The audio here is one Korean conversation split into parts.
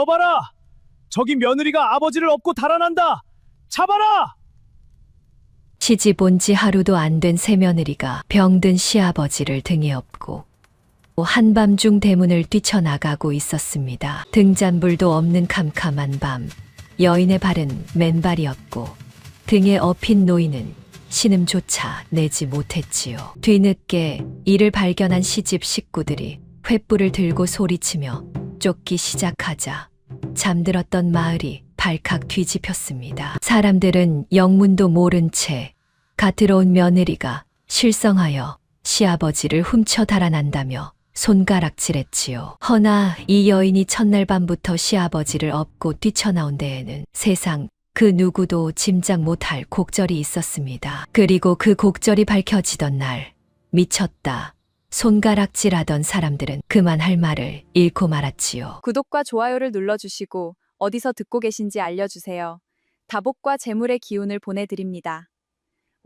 여봐라! 저기 며느리가 아버지를 업고 달아난다! 잡아라! 시집 온 지 하루도 안 된 새며느리가 병든 시아버지를 등에 업고 한밤중 대문을 뛰쳐나가고 있었습니다. 등잔불도 없는 캄캄한 밤, 여인의 발은 맨발이었고 등에 업힌 노인은 신음조차 내지 못했지요. 뒤늦게 이를 발견한 시집 식구들이 횃불을 들고 소리치며 쫓기 시작하자 잠들었던 마을이 발칵 뒤집혔습니다. 사람들은 영문도 모른 채 갓 들어온 며느리가 실성하여 시아버지를 훔쳐 달아난다며 손가락질했지요. 허나 이 여인이 첫날 밤부터 시아버지를 업고 뛰쳐나온 데에는 세상 그 누구도 짐작 못할 곡절이 있었습니다. 그리고 그 곡절이 밝혀지던 날, 미쳤다, 손가락질하던 사람들은 그만 할 말을 잃고 말았지요. 구독과 좋아요를 눌러주시고 어디서 듣고 계신지 알려주세요. 다복과 재물의 기운을 보내드립니다.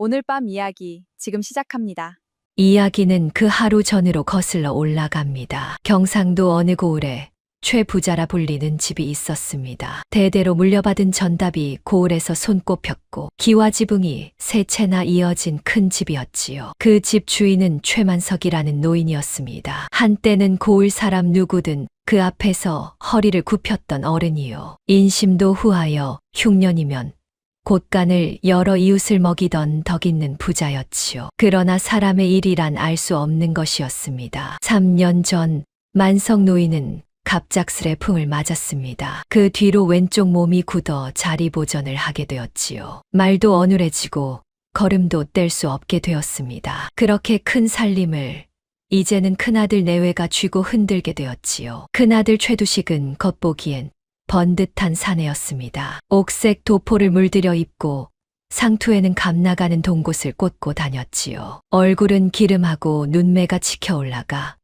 오늘 밤 이야기 지금 시작합니다. 이야기는 그 하루 전으로 거슬러 올라갑니다. 경상도 어느 고을에 최부자라 불리는 집이 있었습니다. 대대로 물려받은 전답이 고을에서 손꼽혔고 기와 지붕이 세 채나 이어진 큰 집이었지요. 그 집 주인은 최만석이라는 노인이었습니다. 한때는 고을 사람 누구든 그 앞에서 허리를 굽혔던 어른이요. 인심도 후하여 흉년이면 곳간을 여러 이웃을 먹이던 덕 있는 부자였지요. 그러나 사람의 일이란 알 수 없는 것이었습니다. 3년 전 만석 노인은 갑작스레 풍을 맞았습니다. 그 뒤로 왼쪽 몸이 굳어 자리 보전을 하게 되었지요. 말도 어눌해지고 걸음도 뗄 수 없게 되었습니다. 그렇게 큰 살림을 이제는 큰아들 내외가 쥐고 흔들게 되었지요. 큰아들 최두식은 겉보기엔 번듯한 사내였습니다. 옥색 도포를 물들여 입고 상투에는 감나가는 동곳을 꽂고 다녔지요. 얼굴은 기름하고 눈매가 치켜 올라가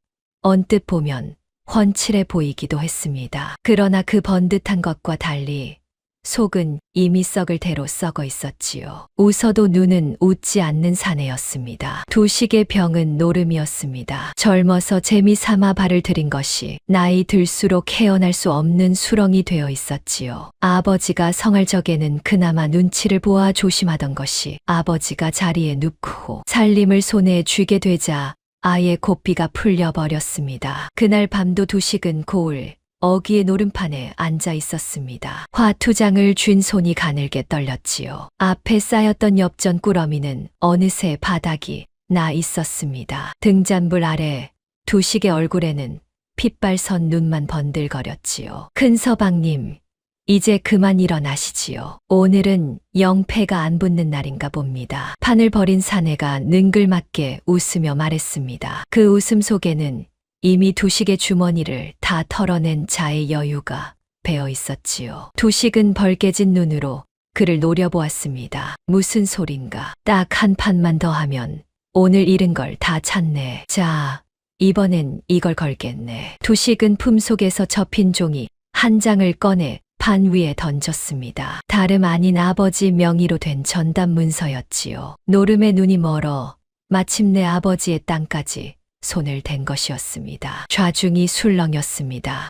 언뜻 보면 훤칠해 보이기도 했습니다. 그러나 그 번듯한 것과 달리 속은 이미 썩을 대로 썩어 있었지요. 웃어도 눈은 웃지 않는 사내였습니다. 두식의 병은 노름이었습니다. 젊어서 재미삼아 발을 들인 것이 나이 들수록 헤어날 수 없는 수렁이 되어 있었지요. 아버지가 성할 적에는 그나마 눈치를 보아 조심하던 것이 아버지가 자리에 눕고 살림을 손에 쥐게 되자 아예 고삐가 풀려버렸습니다. 그날 밤도 두식은 고을 어귀의 노름판에 앉아 있었습니다. 화투장을 쥔 손이 가늘게 떨렸지요. 앞에 쌓였던 엽전 꾸러미는 어느새 바닥이 나 있었습니다. 등잔불 아래 두식의 얼굴에는 핏발 선 눈만 번들거렸지요. 큰 서방님, 이제 그만 일어나시지요. 오늘은 영패가 안 붙는 날인가 봅니다. 판을 버린 사내가 능글맞게 웃으며 말했습니다. 그 웃음 속에는 이미 두식의 주머니를 다 털어낸 자의 여유가 배어 있었지요. 두식은 벌개진 눈으로 그를 노려보았습니다. 무슨 소린가. 딱 한 판만 더 하면 오늘 잃은 걸 다 찾네. 자, 이번엔 이걸 걸겠네. 두식은 품속에서 접힌 종이 한 장을 꺼내 판 위에 던졌습니다. 다름 아닌 아버지 명의로 된 전담 문서였지요. 노름의 눈이 멀어 마침내 아버지의 땅까지 손을 댄 것이었습니다. 좌중이 술렁였습니다.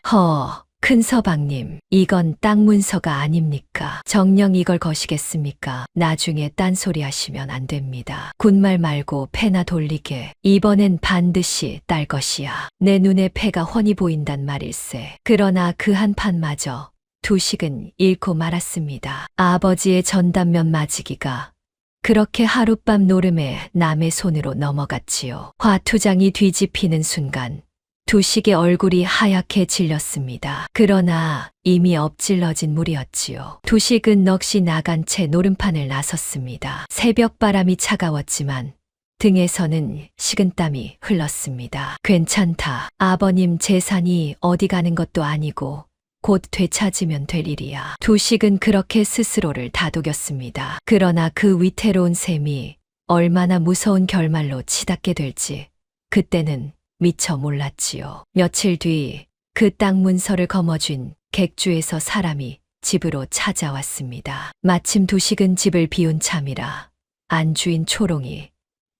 큰 서방님, 이건 땅 문서가 아닙니까? 정녕 이걸 거시겠습니까? 나중에 딴소리 하시면 안 됩니다. 군말 말고 패나 돌리게. 이번엔 반드시 딸 것이야. 내 눈에 패가 훤히 보인단 말일세. 그러나 그 한 판마저 두식은 잃고 말았습니다. 아버지의 전단면 맞이기가 그렇게 하룻밤 노름에 남의 손으로 넘어갔지요. 화투장이 뒤집히는 순간 두식의 얼굴이 하얗게 질렸습니다. 그러나 이미 엎질러진 물이었지요. 두식은 넋이 나간 채 노름판을 나섰습니다. 새벽바람이 차가웠지만 등에서는 식은땀이 흘렀습니다. 괜찮다. 아버님 재산이 어디 가는 것도 아니고 곧 되찾으면 될 일이야. 두식은 그렇게 스스로를 다독였습니다. 그러나 그 위태로운 셈이 얼마나 무서운 결말로 치닫게 될지 그때는 미처 몰랐지요. 며칠 뒤 그 땅 문서를 거머쥔 객주에서 사람이 집으로 찾아왔습니다. 마침 두식은 집을 비운 참이라 안주인 초롱이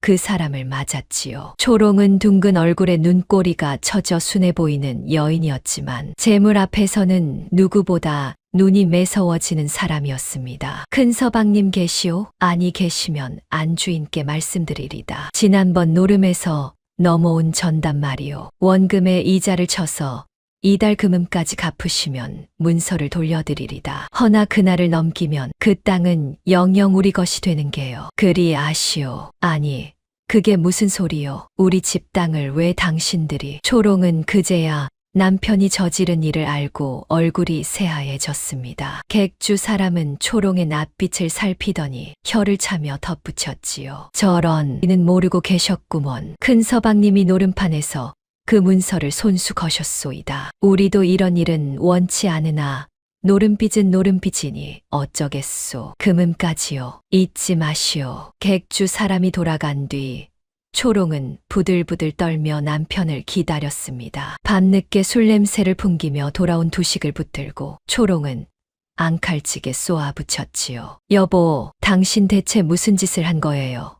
그 사람을 맞았지요. 초롱은 둥근 얼굴에 눈꼬리가 처져 순해 보이는 여인이었지만 재물 앞에서는 누구보다 눈이 매서워지는 사람이었습니다. 큰 서방님 계시오? 아니 계시면 안주인께 말씀드리리다. 지난번 노름에서 넘어온 전담 말이오. 원금에 이자를 쳐서 이달 금음까지 갚으시면 문서를 돌려드리리다. 허나 그날을 넘기면 그 땅은 영영 우리 것이 되는 게요. 그리 아시오. 아니, 그게 무슨 소리요? 우리 집 땅을 왜 당신들이? 초롱은 그제야 남편이 저지른 일을 알고 얼굴이 새하얘졌습니다. 객주 사람은 초롱의 낯빛을 살피더니 혀를 차며 덧붙였지요. 저런, 이는 모르고 계셨구먼. 큰 서방님이 노름판에서 그 문서를 손수 거셨소이다. 우리도 이런 일은 원치 않으나 노름빚은 노름빚이니 어쩌겠소. 금음까지요. 잊지 마시오. 객주 사람이 돌아간 뒤 초롱은 부들부들 떨며 남편을 기다렸습니다. 밤늦게 술 냄새를 풍기며 돌아온 두식을 붙들고 초롱은 앙칼지게 쏘아붙였지요. 여보, 당신 대체 무슨 짓을 한 거예요?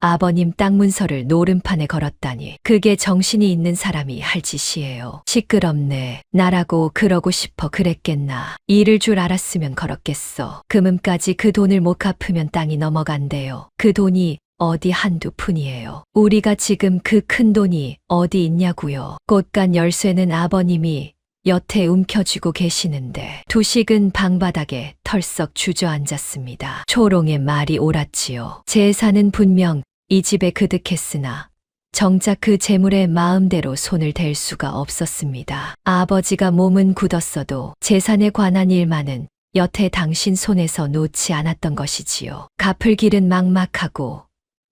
아버님 땅 문서를 노름판에 걸었다니 그게 정신이 있는 사람이 할 짓이에요. 시끄럽네. 나라고 그러고 싶어 그랬겠나. 잃을 줄 알았으면 걸었겠어. 금음까지 그 돈을 못 갚으면 땅이 넘어간대요. 그 돈이 어디 한두 푼이에요. 우리가 지금 그 큰 돈이 어디 있냐고요. 꽃간 열쇠는 아버님이 여태 움켜쥐고 계시는데. 두식은 방바닥에 털썩 주저앉았습니다. 초롱의 말이 옳았지요. 재산은 분명 이 집에 그득했으나 정작 그 재물에 마음대로 손을 댈 수가 없었습니다. 아버지가 몸은 굳었어도 재산에 관한 일만은 여태 당신 손에서 놓지 않았던 것이지요. 갚을 길은 막막하고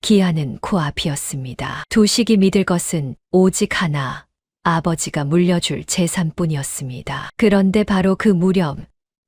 기한은 코앞이었습니다. 두식이 믿을 것은 오직 하나, 아버지가 물려줄 재산뿐이었습니다. 그런데 바로 그 무렵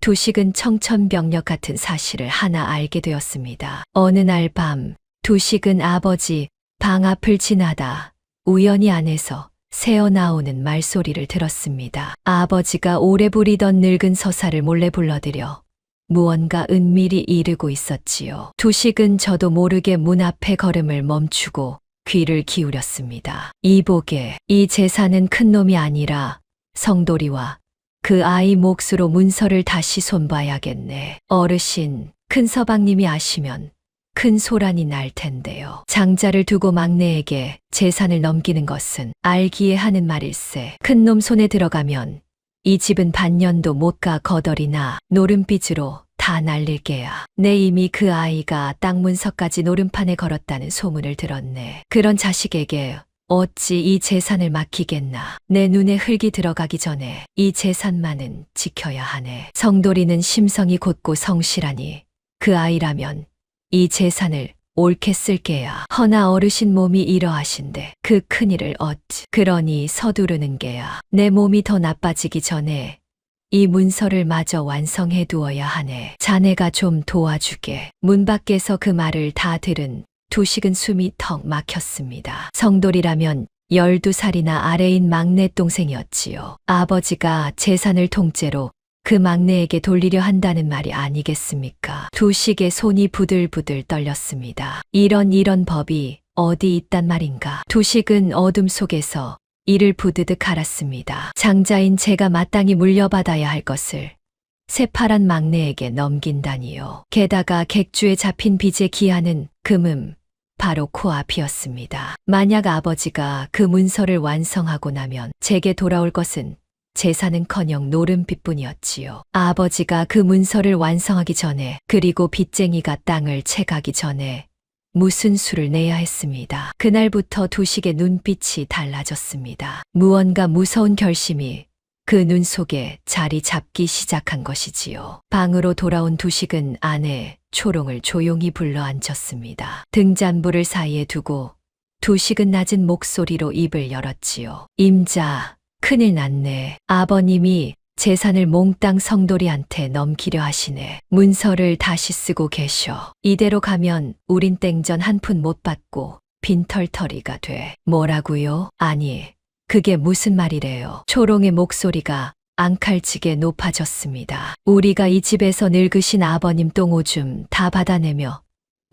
두식은 청천벽력 같은 사실을 하나 알게 되었습니다. 어느 날 밤 두식은 아버지 방 앞을 지나다 우연히 안에서 새어나오는 말소리를 들었습니다. 아버지가 오래 부리던 늙은 서사를 몰래 불러들여 무언가 은밀히 이르고 있었지요. 두식은 저도 모르게 문 앞에 걸음을 멈추고 귀를 기울였습니다. 이보게, 이 재산은 큰 놈이 아니라 성돌이와 그 아이 몫으로 문서를 다시 손봐야겠네. 어르신, 큰 서방님이 아시면 큰 소란이 날 텐데요. 장자를 두고 막내에게 재산을 넘기는 것은 알기에 하는 말일세. 큰 놈 손에 들어가면 이 집은 반년도 못 가 거덜이나 노름빚으로 다 날릴 게야. 내 이미 그 아이가 땅 문서까지 노름판에 걸었다는 소문을 들었네. 그런 자식에게 어찌 이 재산을 맡기겠나. 내 눈에 흙이 들어가기 전에 이 재산만은 지켜야 하네. 성돌이는 심성이 곧고 성실하니 그 아이라면 이 재산을 옳게 쓸 게야. 허나 어르신 몸이 이러하신데 그 큰일을 어찌. 그러니 서두르는 게야. 내 몸이 더 나빠지기 전에 이 문서를 마저 완성해 두어야 하네. 자네가 좀 도와주게. 문 밖에서 그 말을 다 들은 두식은 숨이 턱 막혔습니다. 성돌이라면 12살이나 아래인 막내 동생이었지요. 아버지가 재산을 통째로 그 막내에게 돌리려 한다는 말이 아니겠습니까? 두식의 손이 부들부들 떨렸습니다. 이런 법이 어디 있단 말인가? 두식은 어둠 속에서 이를 부드득 알았습니다. 장자인 제가 마땅히 물려받아야 할 것을 새파란 막내에게 넘긴다니요. 게다가 객주에 잡힌 빚의 기한은 금음 바로 코앞이었습니다. 만약 아버지가 그 문서를 완성하고 나면 제게 돌아올 것은 재산은커녕 노름빚뿐이었지요. 아버지가 그 문서를 완성하기 전에 그리고 빚쟁이가 땅을 채가기 전에 무슨 수를 내야 했습니다. 그날부터 두식의 눈빛이 달라졌습니다. 무언가 무서운 결심이 그 눈 속에 자리 잡기 시작한 것이지요. 방으로 돌아온 두식은 아내 초롱을 조용히 불러 앉혔습니다. 등잔부를 사이에 두고 두식은 낮은 목소리로 입을 열었지요. 임자, 큰일 났네. 아버님이 재산을 몽땅 성돌이한테 넘기려 하시네. 문서를 다시 쓰고 계셔. 이대로 가면 우린 땡전 한 푼 못 받고 빈털터리가 돼. 뭐라고요? 아니, 그게 무슨 말이래요. 초롱의 목소리가 앙칼지게 높아졌습니다. 우리가 이 집에서 늙으신 아버님 똥오줌 다 받아내며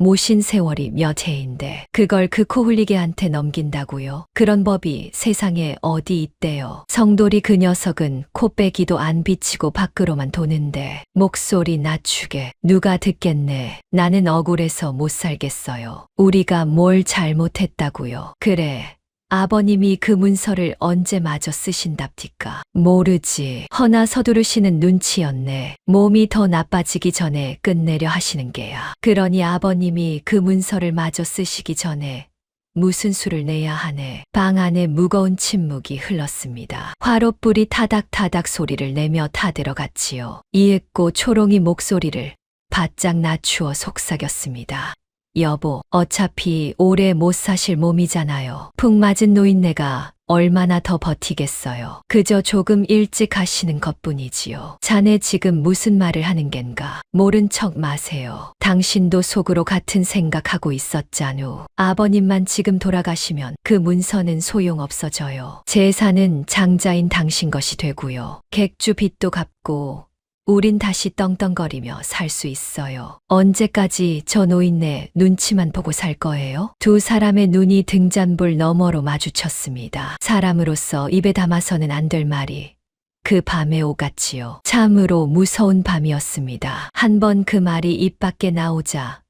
모신 세월이 몇 해인데 그걸 그 코흘리개한테 넘긴다고요? 그런 법이 세상에 어디 있대요. 성돌이 그 녀석은 코빼기도 안 비치고 밖으로만 도는데 목소리 낮추게 누가 듣겠네. 나는 억울해서 못 살겠어요. 우리가 뭘 잘못했다고요? 그래. 아버님이 그 문서를 언제 마저 쓰신답디까? 모르지. 허나 서두르시는 눈치였네. 몸이 더 나빠지기 전에 끝내려 하시는 게야. 그러니 아버님이 그 문서를 마저 쓰시기 전에 무슨 수를 내야 하네. 방 안에 무거운 침묵이 흘렀습니다. 화롯불이 타닥타닥 소리를 내며 타들어갔지요. 이윽고 초롱이 목소리를 바짝 낮추어 속삭였습니다. 여보, 어차피 오래 못 사실 몸이잖아요. 푹 맞은 노인네가 얼마나 더 버티겠어요. 그저 조금 일찍 하시는 것뿐이지요. 자네 지금 무슨 말을 하는 겐가? 모른 척 마세요. 당신도 속으로 같은 생각하고 있었잖우. 아버님만 지금 돌아가시면 그 문서는 소용없어져요. 재산은 장자인 당신 것이 되고요. 객주 빚도 갚고 우린 다시 떵떵거리며 살 수 있어요. 언제까지 저 노인네 눈치만 보고 살 거예요? 두 사람의 눈이 등잔불 너머로 마주쳤습니다. 사람으로서 입에 담아서는 안 될 말이 그 밤에 오갔지요. 참으로 무서운 밤이었습니다. 한 번 그 말이 입 밖에 나오자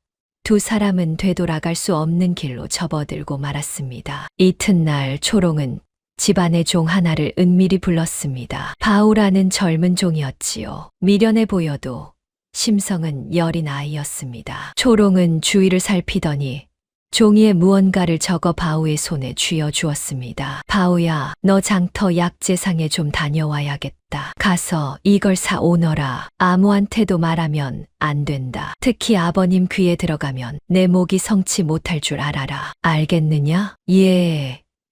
두 사람은 되돌아갈 수 없는 길로 접어들고 말았습니다. 이튿날 초롱은 집안의 종 하나를 은밀히 불렀습니다. 바우라는 젊은 종이었지요. 미련해 보여도 심성은 여린 아이였습니다. 초롱은 주위를 살피더니 종이에 무언가를 적어 바우의 손에 쥐어 주었습니다. 바우야, 너 장터 약재상에 좀 다녀와야겠다. 가서 이걸 사 오너라. 아무한테도 말하면 안 된다. 특히 아버님 귀에 들어가면 내 목이 성치 못할 줄 알아라. 알겠느냐?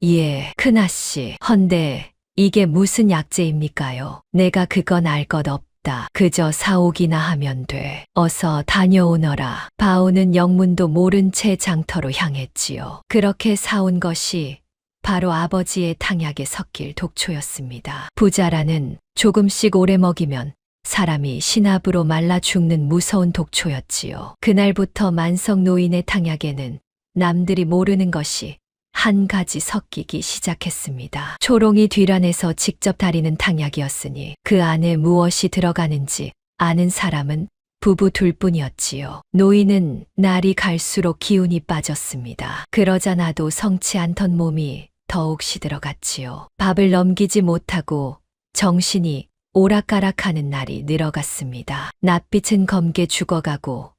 예, 큰아씨. 헌데 이게 무슨 약재입니까요? 내가 그건 알 것 없다. 그저 사오기나 하면 돼. 어서 다녀오너라. 바오는 영문도 모른 채 장터로 향했지요. 그렇게 사온 것이 바로 아버지의 탕약에 섞일 독초였습니다. 부자라는 조금씩 오래 먹이면 사람이 신압으로 말라 죽는 무서운 독초였지요. 그날부터 만성 노인의 탕약에는 남들이 모르는 것이 한 가지 섞이기 시작했습니다. 초롱이 뒤란에서 직접 다리는 탕약이었으니 그 안에 무엇이 들어가는지 아는 사람은 부부 둘뿐이었지요. 노인은 날이 갈수록 기운이 빠졌습니다. 그러자 나도 성치 않던 몸이 더욱 시들어갔지요. 밥을 넘기지 못하고 정신이 오락가락하는 날이 늘어갔습니다. 낯빛은 검게 죽어가고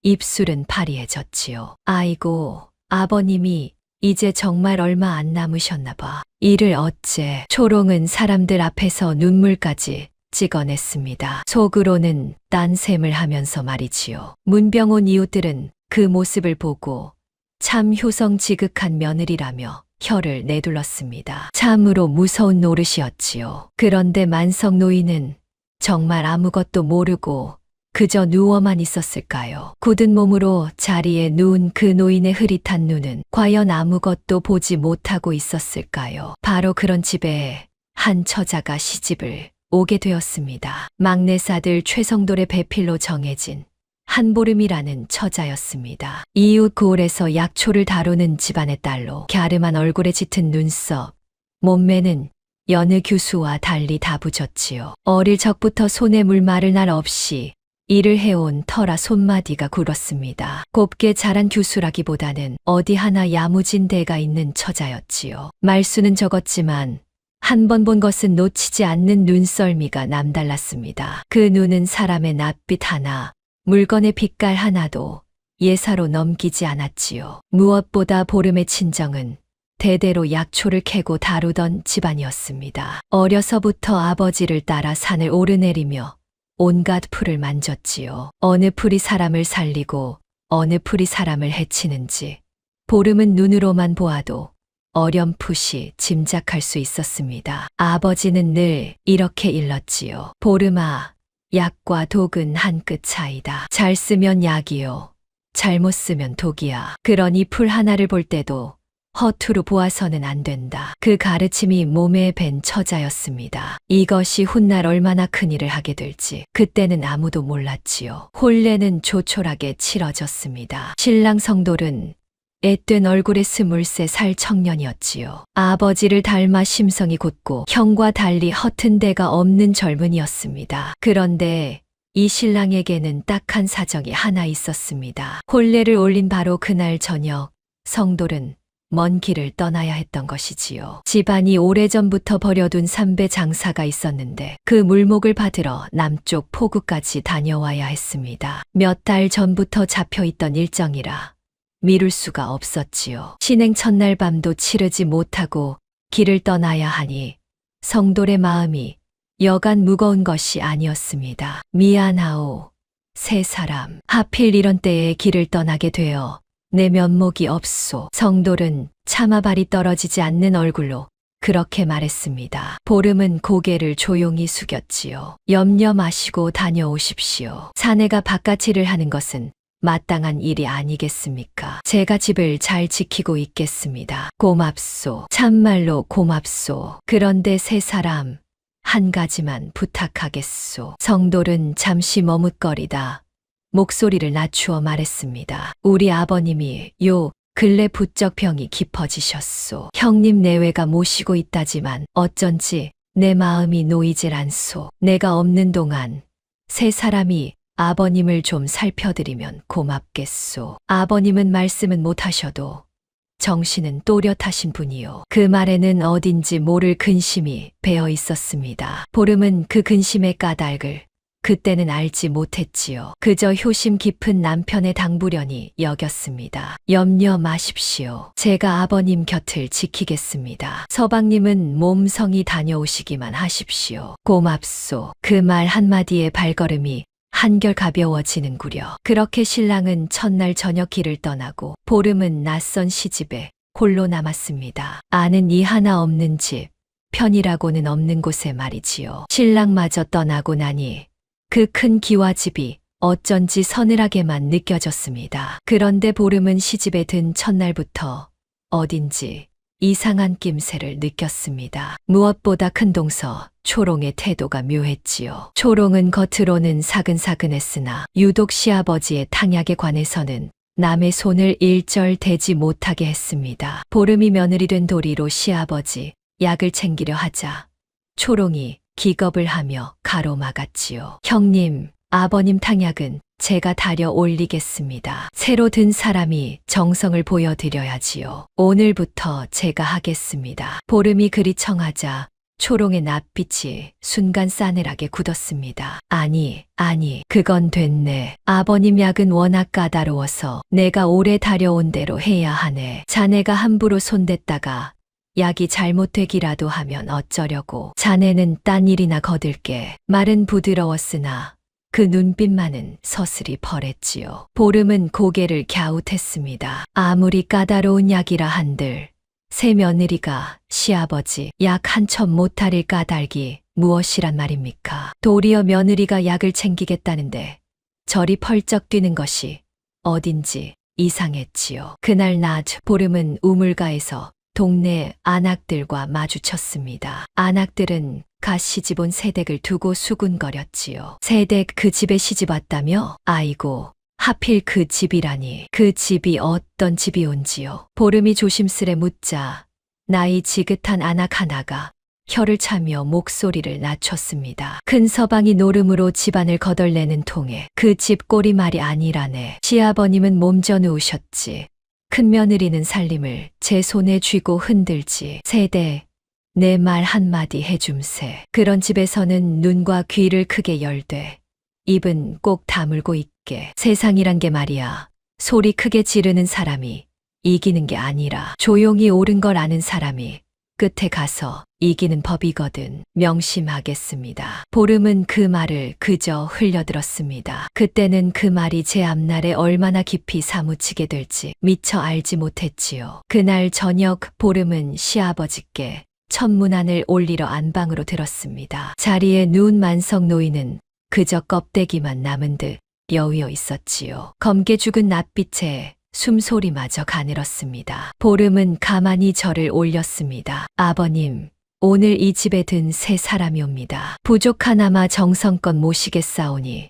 입술은 파리해졌지요. 아이고, 아버님이 이제 정말 얼마 안 남으셨나 봐. 이를 어째. 초롱은 사람들 앞에서 눈물까지 찍어냈습니다. 속으로는 딴셈을 하면서 말이지요. 문병 온 이웃들은 그 모습을 보고 참 효성지극한 며느리라며 혀를 내둘렀습니다. 참으로 무서운 노릇이었지요. 그런데 만성 노인은 정말 아무것도 모르고 그저 누워만 있었을까요? 굳은 몸으로 자리에 누운 그 노인의 흐릿한 눈은 과연 아무것도 보지 못하고 있었을까요? 바로 그런 집에 한 처자가 시집을 오게 되었습니다. 막내사들 최성돌의 배필로 정해진 한보름이라는 처자였습니다. 이웃 고을에서 약초를 다루는 집안의 딸로 갸름한 얼굴에 짙은 눈썹, 몸매는 여느 교수와 달리 다부졌지요. 어릴 적부터 손에 물 마를 날 없이 일을 해온 터라 손마디가 굵었습니다. 곱게 자란 교수라기보다는 어디 하나 야무진 데가 있는 처자였지요. 말수는 적었지만 한 번 본 것은 놓치지 않는 눈썰미가 남달랐습니다. 그 눈은 사람의 낯빛 하나, 물건의 빛깔 하나도 예사로 넘기지 않았지요. 무엇보다 보름의 친정은 대대로 약초를 캐고 다루던 집안이었습니다. 어려서부터 아버지를 따라 산을 오르내리며 온갖 풀을 만졌지요. 어느 풀이 사람을 살리고 어느 풀이 사람을 해치는지 보름은 눈으로만 보아도 어렴풋이 짐작할 수 있었습니다. 아버지는 늘 이렇게 일렀지요. 보름아, 약과 독은 한 끗 차이다. 잘 쓰면 약이요. 잘못 쓰면 독이야. 그러니 풀 하나를 볼 때도 허투루 보아서는 안 된다. 그 가르침이 몸에 밴 처자였습니다. 이것이 훗날 얼마나 큰일을 하게 될지 그때는 아무도 몰랐지요. 혼례는 조촐하게 치러졌습니다. 신랑 성돌은 앳된 얼굴의 23살 청년이었지요. 아버지를 닮아 심성이 곧고 형과 달리 허튼 데가 없는 젊은이였습니다. 그런데 이 신랑에게는 딱한 사정이 하나 있었습니다. 혼례를 올린 바로 그날 저녁 성돌은 먼 길을 떠나야 했던 것이지요. 집안이 오래전부터 버려둔 삼배 장사가 있었는데 그 물목을 받으러 남쪽 포구까지 다녀와야 했습니다. 몇 달 전부터 잡혀있던 일정이라 미룰 수가 없었지요. 신행 첫날 밤도 치르지 못하고 길을 떠나야 하니 성돌의 마음이 여간 무거운 것이 아니었습니다. 미안하오. 세 사람. 하필 이런 때에 길을 떠나게 되어 내 면목이 없소. 성돌은 차마 발이 떨어지지 않는 얼굴로 그렇게 말했습니다. 보름은 고개를 조용히 숙였지요. 염려 마시고 다녀오십시오. 사내가 바깥 일을 하는 것은 마땅한 일이 아니겠습니까? 제가 집을 잘 지키고 있겠습니다. 고맙소. 참말로 고맙소. 그런데 세 사람 한 가지만 부탁하겠소. 성돌은 잠시 머뭇거리다 목소리를 낮추어 말했습니다. 우리 아버님이 요 근래 부쩍 병이 깊어지셨소. 형님 내외가 모시고 있다지만 어쩐지 내 마음이 놓이질 않소. 내가 없는 동안 세 사람이 아버님을 좀 살펴드리면 고맙겠소. 아버님은 말씀은 못하셔도 정신은 또렷하신 분이요. 그 말에는 어딘지 모를 근심이 배어 있었습니다. 보름은 그 근심의 까닭을 그때는 알지 못했지요. 그저 효심 깊은 남편의 당부련이 여겼습니다. 염려 마십시오. 제가 아버님 곁을 지키겠습니다. 서방님은 몸성이 다녀오시기만 하십시오. 고맙소. 그 말 한마디에 발걸음이 한결 가벼워지는구려. 그렇게 신랑은 첫날 저녁 길을 떠나고 보름은 낯선 시집에 홀로 남았습니다. 아는 이 하나 없는 집, 편이라고는 없는 곳에 말이지요. 신랑마저 떠나고 나니 그 큰 기와 집이 어쩐지 서늘하게만 느껴졌습니다. 그런데 보름은 시집에 든 첫날부터 어딘지 이상한 낌새를 느꼈습니다. 무엇보다 큰 동서 초롱의 태도가 묘했지요. 초롱은 겉으로는 사근사근했으나 유독 시아버지의 탕약에 관해서는 남의 손을 일절 대지 못하게 했습니다. 보름이 며느리 된 도리로 시아버지 약을 챙기려 하자 초롱이 기겁을 하며 가로막았지요. 형님, 아버님 탕약은 제가 다려 올리겠습니다. 새로 든 사람이 정성을 보여드려야지요. 오늘부터 제가 하겠습니다. 보름이 그리 청하자 초롱의 낯빛이 순간 싸늘하게 굳었습니다. 아니, 그건 됐네. 아버님 약은 워낙 까다로워서 내가 오래 다려온 대로 해야 하네. 자네가 함부로 손댔다가 약이 잘못되기라도 하면 어쩌려고. 자네는 딴 일이나 거들게. 말은 부드러웠으나 그 눈빛만은 서슬이 벌했지요. 보름은 고개를 갸웃했습니다. 아무리 까다로운 약이라 한들 새 며느리가 시아버지 약 한 첩 못하릴 까닭이 무엇이란 말입니까? 도리어 며느리가 약을 챙기겠다는데 저리 펄쩍 뛰는 것이 어딘지 이상했지요. 그날 낮 보름은 우물가에서 동네 안악들과 마주쳤습니다. 안악들은 갓 시집 온 새댁을 두고 수군거렸지요. 새댁 그 집에 시집 왔다며? 아이고, 하필 그 집이라니. 그 집이 어떤 집이온지요? 보름이 조심스레 묻자 나이 지긋한 안악 하나가 혀를 차며 목소리를 낮췄습니다. 큰 서방이 노름으로 집안을 거덜내는 통에 그 집 꼴이 말이 아니라네. 시아버님은 몸져 누우셨지. 큰 며느리는 살림을 제 손에 쥐고 흔들지. 세대 내 말 한마디 해줌세. 그런 집에서는 눈과 귀를 크게 열되 입은 꼭 다물고 있게. 세상이란 게 말이야. 소리 크게 지르는 사람이 이기는 게 아니라 조용히 옳은 걸 아는 사람이 끝에 가서 이기는 법이거든. 명심하겠습니다. 보름은 그 말을 그저 흘려들었습니다. 그때는 그 말이 제 앞날에 얼마나 깊이 사무치게 될지 미처 알지 못했지요. 그날 저녁 보름은 시아버지께 천문안을 올리러 안방으로 들었습니다. 자리에 누운 만석 노인은 그저 껍데기만 남은 듯 여위어 있었지요. 검게 죽은 낯빛에 숨소리마저 가늘었습니다. 보름은 가만히 절을 올렸습니다. 아버님, 오늘 이 집에 든 새 사람이 옵니다. 부족 하나마 정성껏 모시겠사오니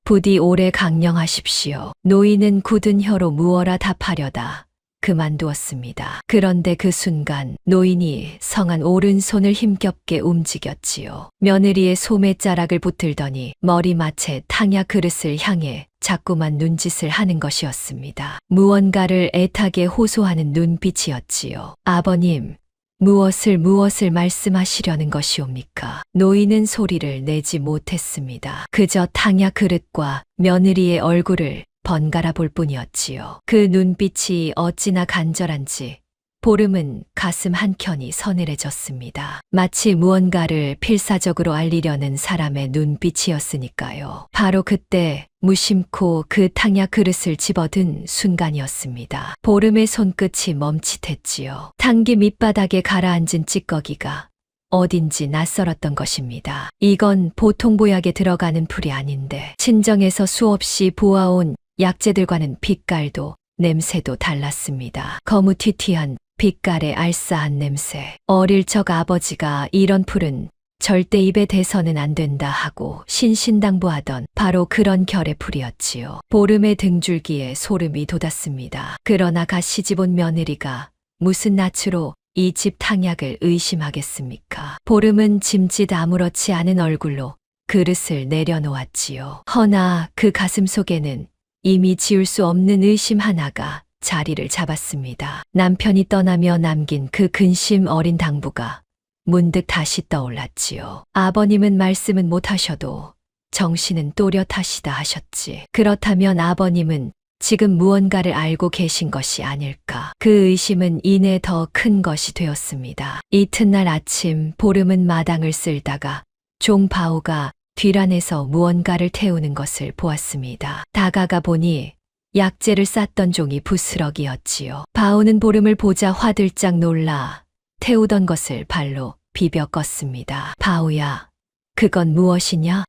부디 오래 강령하십시오. 노인은 굳은 혀로 무어라 답하려다 그만두었습니다. 그런데 그 순간 노인이 성한 오른손을 힘겹게 움직였지요. 며느리의 소매자락을 붙들더니 머리맡에 탕야 그릇을 향해 자꾸만 눈짓을 하는 것이었습니다. 무언가를 애타게 호소하는 눈빛이었지요. 아버님, 무엇을 말씀하시려는 것이옵니까? 노인은 소리를 내지 못했습니다. 그저 탕야 그릇과 며느리의 얼굴을 번갈아 볼 뿐이었지요. 그 눈빛이 어찌나 간절한지 보름은 가슴 한켠이 서늘해졌습니다. 마치 무언가를 필사적으로 알리려는 사람의 눈빛이었으니까요. 바로 그때 무심코 그 탕야 그릇을 집어든 순간이었습니다. 보름의 손끝이 멈칫했지요. 탕기 밑바닥에 가라앉은 찌꺼기가 어딘지 낯설었던 것입니다. 이건 보통 보약에 들어가는 풀이 아닌데 친정에서 수없이 보아온 약재들과는 빛깔도 냄새도 달랐습니다. 거무튀튀한 빛깔의 알싸한 냄새. 어릴 적 아버지가 이런 풀은 절대 입에 대서는 안 된다 하고 신신당부하던 바로 그런 결의 풀이었지요. 보름의 등줄기에 소름이 돋았습니다. 그러나 갓 시집온 며느리가 무슨 낯으로 이 집 탕약을 의심하겠습니까? 보름은 짐짓 아무렇지 않은 얼굴로 그릇을 내려놓았지요. 허나 그 가슴 속에는 이미 지울 수 없는 의심 하나가 자리를 잡았습니다. 남편이 떠나며 남긴 그 근심 어린 당부가 문득 다시 떠올랐지요. 아버님은 말씀은 못하셔도 정신은 또렷하시다 하셨지. 그렇다면 아버님은 지금 무언가를 알고 계신 것이 아닐까. 그 의심은 이내 더 큰 것이 되었습니다. 이튿날 아침 보름은 마당을 쓸다가 종 바우가 뒤란에서 무언가를 태우는 것을 보았습니다. 다가가 보니 약재를 쌌던 종이 부스럭이었지요. 바우는 보름을 보자 화들짝 놀라 태우던 것을 발로 비벼 껐습니다. 바우야, 그건 무엇이냐?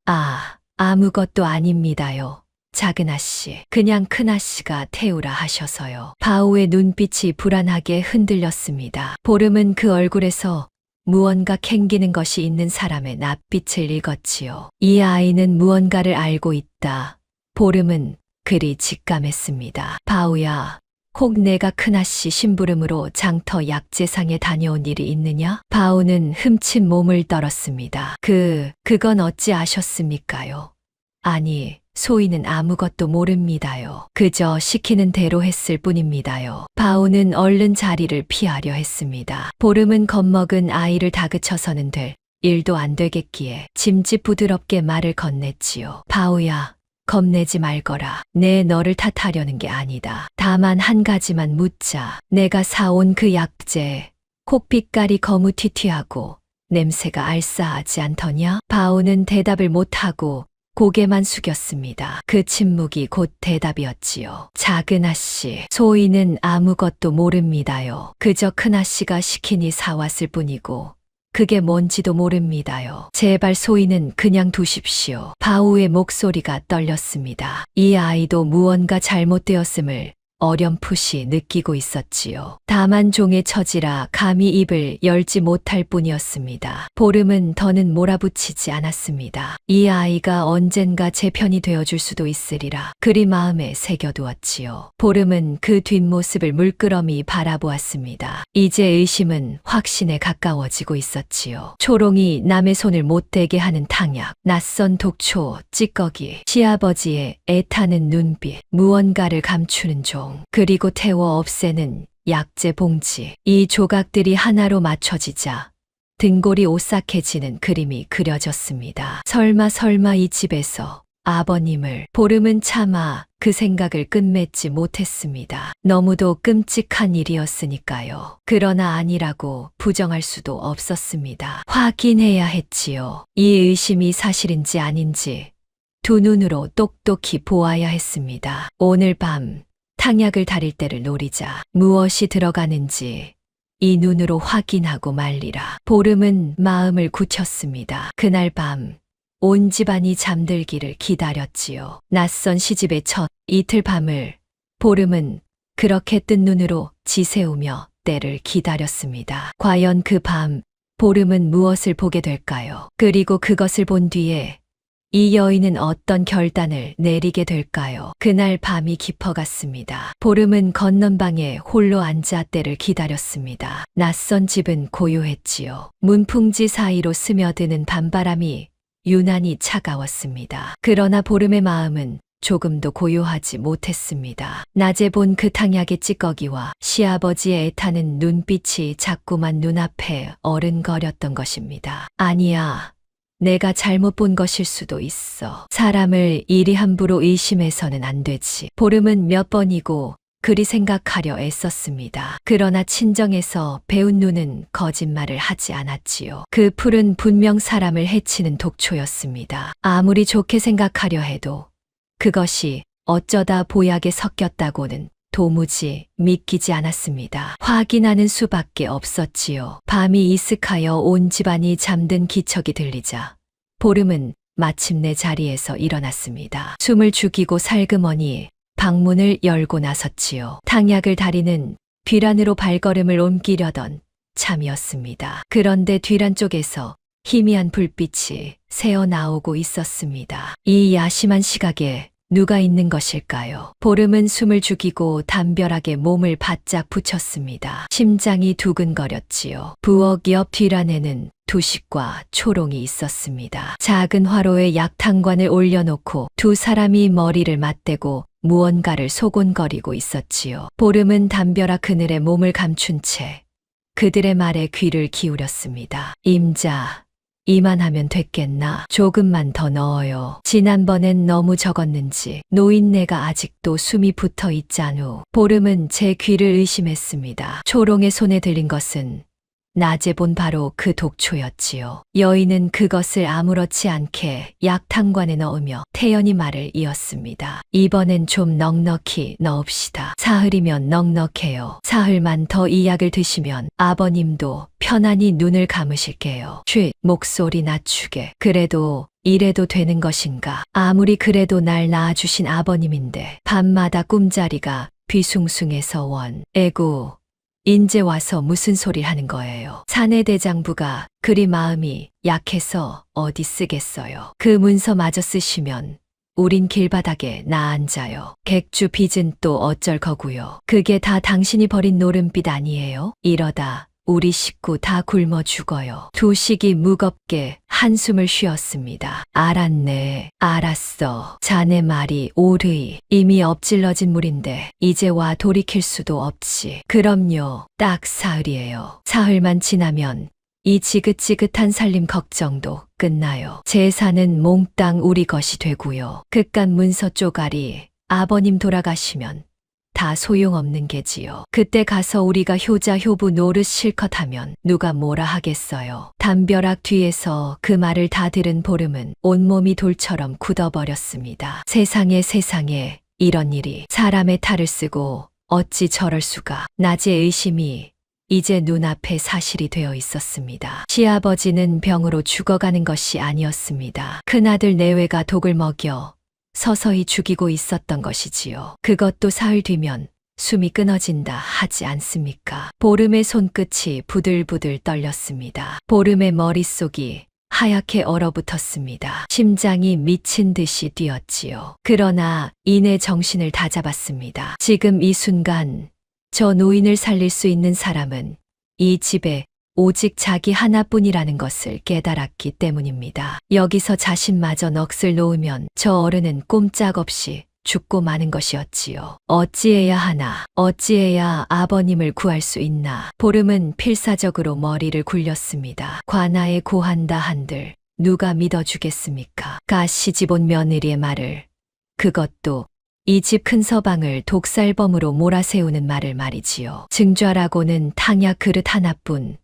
아무것도 아닙니다요. 작은 아씨, 그냥 큰 아씨가 태우라 하셔서요. 바우의 눈빛이 불안하게 흔들렸습니다. 보름은 그 얼굴에서 무언가 캥기는 것이 있는 사람의 낯빛을 읽었지요. 이 아이는 무언가를 알고 있다. 보름은 그리 직감했습니다. 바우야, 혹 내가 큰아씨 심부름으로 장터 약재상에 다녀온 일이 있느냐? 바우는 흠칫 몸을 떨었습니다. 그건 어찌 아셨습니까요? 아니, 소인은 아무것도 모릅니다요. 그저 시키는 대로 했을 뿐입니다요. 바우는 얼른 자리를 피하려 했습니다. 보름은 겁먹은 아이를 다그쳐서는 될 일도 안 되겠기에 짐짓 부드럽게 말을 건넸지요. 바우야, 겁내지 말거라. 내 너를 탓하려는 게 아니다. 다만 한 가지만 묻자. 내가 사온 그 약재, 콧빛깔이 거무튀튀하고 냄새가 알싸하지 않더냐? 바우는 대답을 못하고 고개만 숙였습니다. 그 침묵이 곧 대답이었지요. 작은 아씨, 소인은 아무것도 모릅니다요. 그저 큰 아씨가 시키니 사왔을 뿐이고 그게 뭔지도 모릅니다요. 제발 소인은 그냥 두십시오. 바우의 목소리가 떨렸습니다. 이 아이도 무언가 잘못되었음을 어렴풋이 느끼고 있었지요. 다만 종의 처지라 감히 입을 열지 못할 뿐이었습니다. 보름은 더는 몰아붙이지 않았습니다. 이 아이가 언젠가 제 편이 되어줄 수도 있으리라 그리 마음에 새겨두었지요. 보름은 그 뒷모습을 물끄러미 바라보았습니다. 이제 의심은 확신에 가까워지고 있었지요. 초롱이 남의 손을 못대게 하는 탕약, 낯선 독초, 찌꺼기, 시아버지의 애타는 눈빛, 무언가를 감추는 종, 그리고 태워 없애는 약재 봉지. 이 조각들이 하나로 맞춰지자 등골이 오싹해지는 그림이 그려졌습니다. 설마 이 집에서 아버님을. 보름은 차마 그 생각을 끝맺지 못했습니다. 너무도 끔찍한 일이었으니까요. 그러나 아니라고 부정할 수도 없었습니다. 확인해야 했지요. 이 의심이 사실인지 아닌지 두 눈으로 똑똑히 보아야 했습니다. 오늘 밤 탕약을 다릴 때를 노리자. 무엇이 들어가는지 이 눈으로 확인하고 말리라. 보름은 마음을 굳혔습니다. 그날 밤 온 집안이 잠들기를 기다렸지요. 낯선 시집의 첫 이틀 밤을 보름은 그렇게 뜬 눈으로 지새우며 때를 기다렸습니다. 과연 그 밤 보름은 무엇을 보게 될까요? 그리고 그것을 본 뒤에 이 여인은 어떤 결단을 내리게 될까요? 그날 밤이 깊어갔습니다. 보름은 건넌방에 홀로 앉아 때를 기다렸습니다. 낯선 집은 고요했지요. 문풍지 사이로 스며드는 밤바람이 유난히 차가웠습니다. 그러나 보름의 마음은 조금도 고요하지 못했습니다. 낮에 본 그 탕약의 찌꺼기와 시아버지의 애타는 눈빛이 자꾸만 눈앞에 어른거렸던 것입니다. 아니야. 내가 잘못 본 것일 수도 있어. 사람을 이리 함부로 의심해서는 안 되지. 보름은 몇 번이고 그리 생각하려 애썼습니다. 그러나 친정에서 배운 눈은 거짓말을 하지 않았지요. 그 풀은 분명 사람을 해치는 독초였습니다. 아무리 좋게 생각하려 해도 그것이 어쩌다 보약에 섞였다고는 도무지 믿기지 않았습니다. 확인하는 수밖에 없었지요. 밤이 이슥하여 온 집안이 잠든 기척이 들리자 보름은 마침내 자리에서 일어났습니다. 숨을 죽이고 살그머니 방문을 열고 나섰지요. 탕약을 다리는 뒤란으로 발걸음을 옮기려던 참이었습니다. 그런데 뒤란 쪽에서 희미한 불빛이 새어나오고 있었습니다. 이 야심한 시각에 누가 있는 것일까요? 보름은 숨을 죽이고 담벼락에 몸을 바짝 붙였습니다. 심장이 두근거렸지요. 부엌 옆 뒤란에는 두식과 초롱이 있었습니다. 작은 화로에 약탕관을 올려놓고 두 사람이 머리를 맞대고 무언가를 소곤거리고 있었지요. 보름은 담벼락 그늘에 몸을 감춘 채 그들의 말에 귀를 기울였습니다. 임자, 이만하면 됐겠나? 조금만 더 넣어요. 지난번엔 너무 적었는지 노인네가 아직도 숨이 붙어 있잖우. 보름은 제 귀를 의심했습니다. 초롱의 손에 들린 것은 낮에 본 바로 그 독초였지요. 여인은 그것을 아무렇지 않게 약탕관에 넣으며 태연히 말을 이었습니다. 이번엔 좀 넉넉히 넣읍시다. 사흘이면 넉넉해요. 사흘만 더 이 약을 드시면 아버님도 편안히 눈을 감으실게요. 목소리 낮추게. 그래도 이래도 되는 것인가? 아무리 그래도 날 낳아주신 아버님인데 밤마다 꿈자리가 뒤숭숭해서 원. 에구. 인제 와서 무슨 소리 하는 거예요. 사내 대장부가 그리 마음이 약해서 어디 쓰겠어요. 그 문서 마저 쓰시면 우린 길바닥에 나앉아요. 객주 빚은 또 어쩔 거고요. 그게 다 당신이 버린 노름빛 아니에요? 이러다 우리 식구 다 굶어 죽어요. 두식이 무겁게 한숨을 쉬었습니다. 알았네. 알았어. 자네 말이 옳으이. 이미 엎질러진 물인데 이제 와 돌이킬 수도 없지. 그럼요. 딱 사흘이에요. 사흘만 지나면 이 지긋지긋한 살림 걱정도 끝나요. 재산은 몽땅 우리 것이 되고요. 그깟 문서 쪼가리 아버님 돌아가시면 다 소용없는 게지요. 그때 가서 우리가 효자 효부 노릇 실컷 하면 누가 뭐라 하겠어요. 담벼락 뒤에서 그 말을 다 들은 보름은 온몸이 돌처럼 굳어버렸습니다. 세상에 이런 일이 사람의 탈을 쓰고 어찌 저럴 수가. 낮의 의심이 이제 눈앞에 사실이 되어 있었습니다. 시아버지는 병으로 죽어가는 것이 아니었습니다. 큰아들 내외가 독을 먹여 서서히 죽이고 있었던 것이지요. 그것도 사흘 뒤면 숨이 끊어진다 하지 않습니까? 보름의 손끝이 부들부들 떨렸습니다. 보름의 머릿속이 하얗게 얼어붙었습니다. 심장이 미친 듯이 뛰었지요. 그러나 이내 정신을 다잡았습니다. 지금 이 순간 저 노인을 살릴 수 있는 사람은 이 집에 오직 자기 하나뿐이라는 것을 깨달았기 때문입니다. 여기서 자신마저 넋을 놓으면 저 어른은 꼼짝없이 죽고 마는 것이었지요. 어찌해야 하나, 어찌해야 아버님을 구할 수 있나. 보름은 필사적으로 머리를 굴렸습니다. 관아에 고한다 한들 누가 믿어주겠습니까? 시집 온 며느리의 말을, 그것도 이 집 큰 서방을 독살범으로 몰아세우는 말을 말이지요. 증좌라고는 탕약 그릇 하나뿐,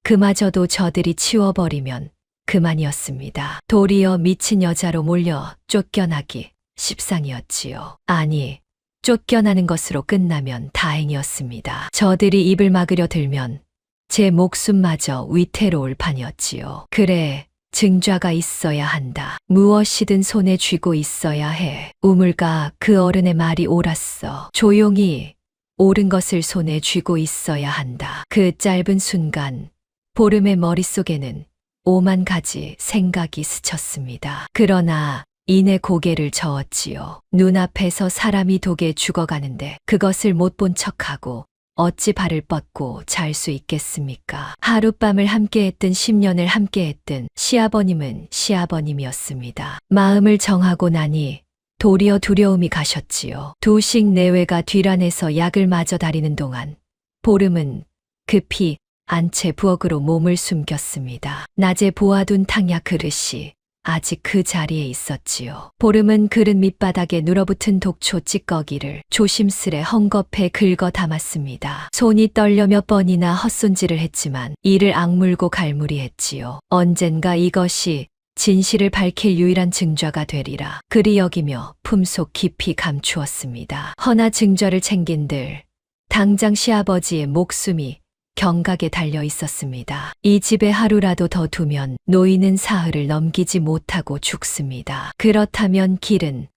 그마저도 저들이 치워버리면 그만이었습니다. 도리어 미친 여자로 몰려 쫓겨나기 십상이었지요. 아니, 쫓겨나는 것으로 끝나면 다행이었습니다. 저들이 입을 막으려 들면 제 목숨마저 위태로울 판이었지요. 그래, 증좌가 있어야 한다. 무엇이든 손에 쥐고 있어야 해. 우물가 그 어른의 말이 옳았어. 조용히 옳은 것을 손에 쥐고 있어야 한다. 그 짧은 순간 보름의 머릿속에는 오만 가지 생각이 스쳤습니다. 그러나 이내 고개를 저었지요. 눈앞에서 사람이 독에 죽어가는데 그것을 못 본 척하고 어찌 발을 뻗고 잘 수 있겠습니까? 하룻밤을 함께했든 10년을 함께했든 시아버님은 시아버님이었습니다. 마음을 정하고 나니 도리어 두려움이 가셨지요. 2식 내외가 뒤란에서 약을 마저 다리는 동안 보름은 급히 안채 부엌으로 몸을 숨겼습니다. 낮에 보아둔 탕약 그릇이 아직 그 자리에 있었지요. 보름은 그릇 밑바닥에 눌어붙은 독초 찌꺼기를 조심스레 헝겊에 긁어 담았습니다. 손이 떨려 몇 번이나 헛손질을 했지만 이를 악물고 갈무리했지요. 언젠가 이것이 진실을 밝힐 유일한 증좌가 되리라 그리 여기며 품속 깊이 감추었습니다. 허나 증좌를 챙긴들 당장 시아버지의 목숨이 경각에 달려 있었습니다. 이 집에 하루라도 더 두면 노인은 사흘을 넘기지 못하고 죽습니다. 그렇다면 길은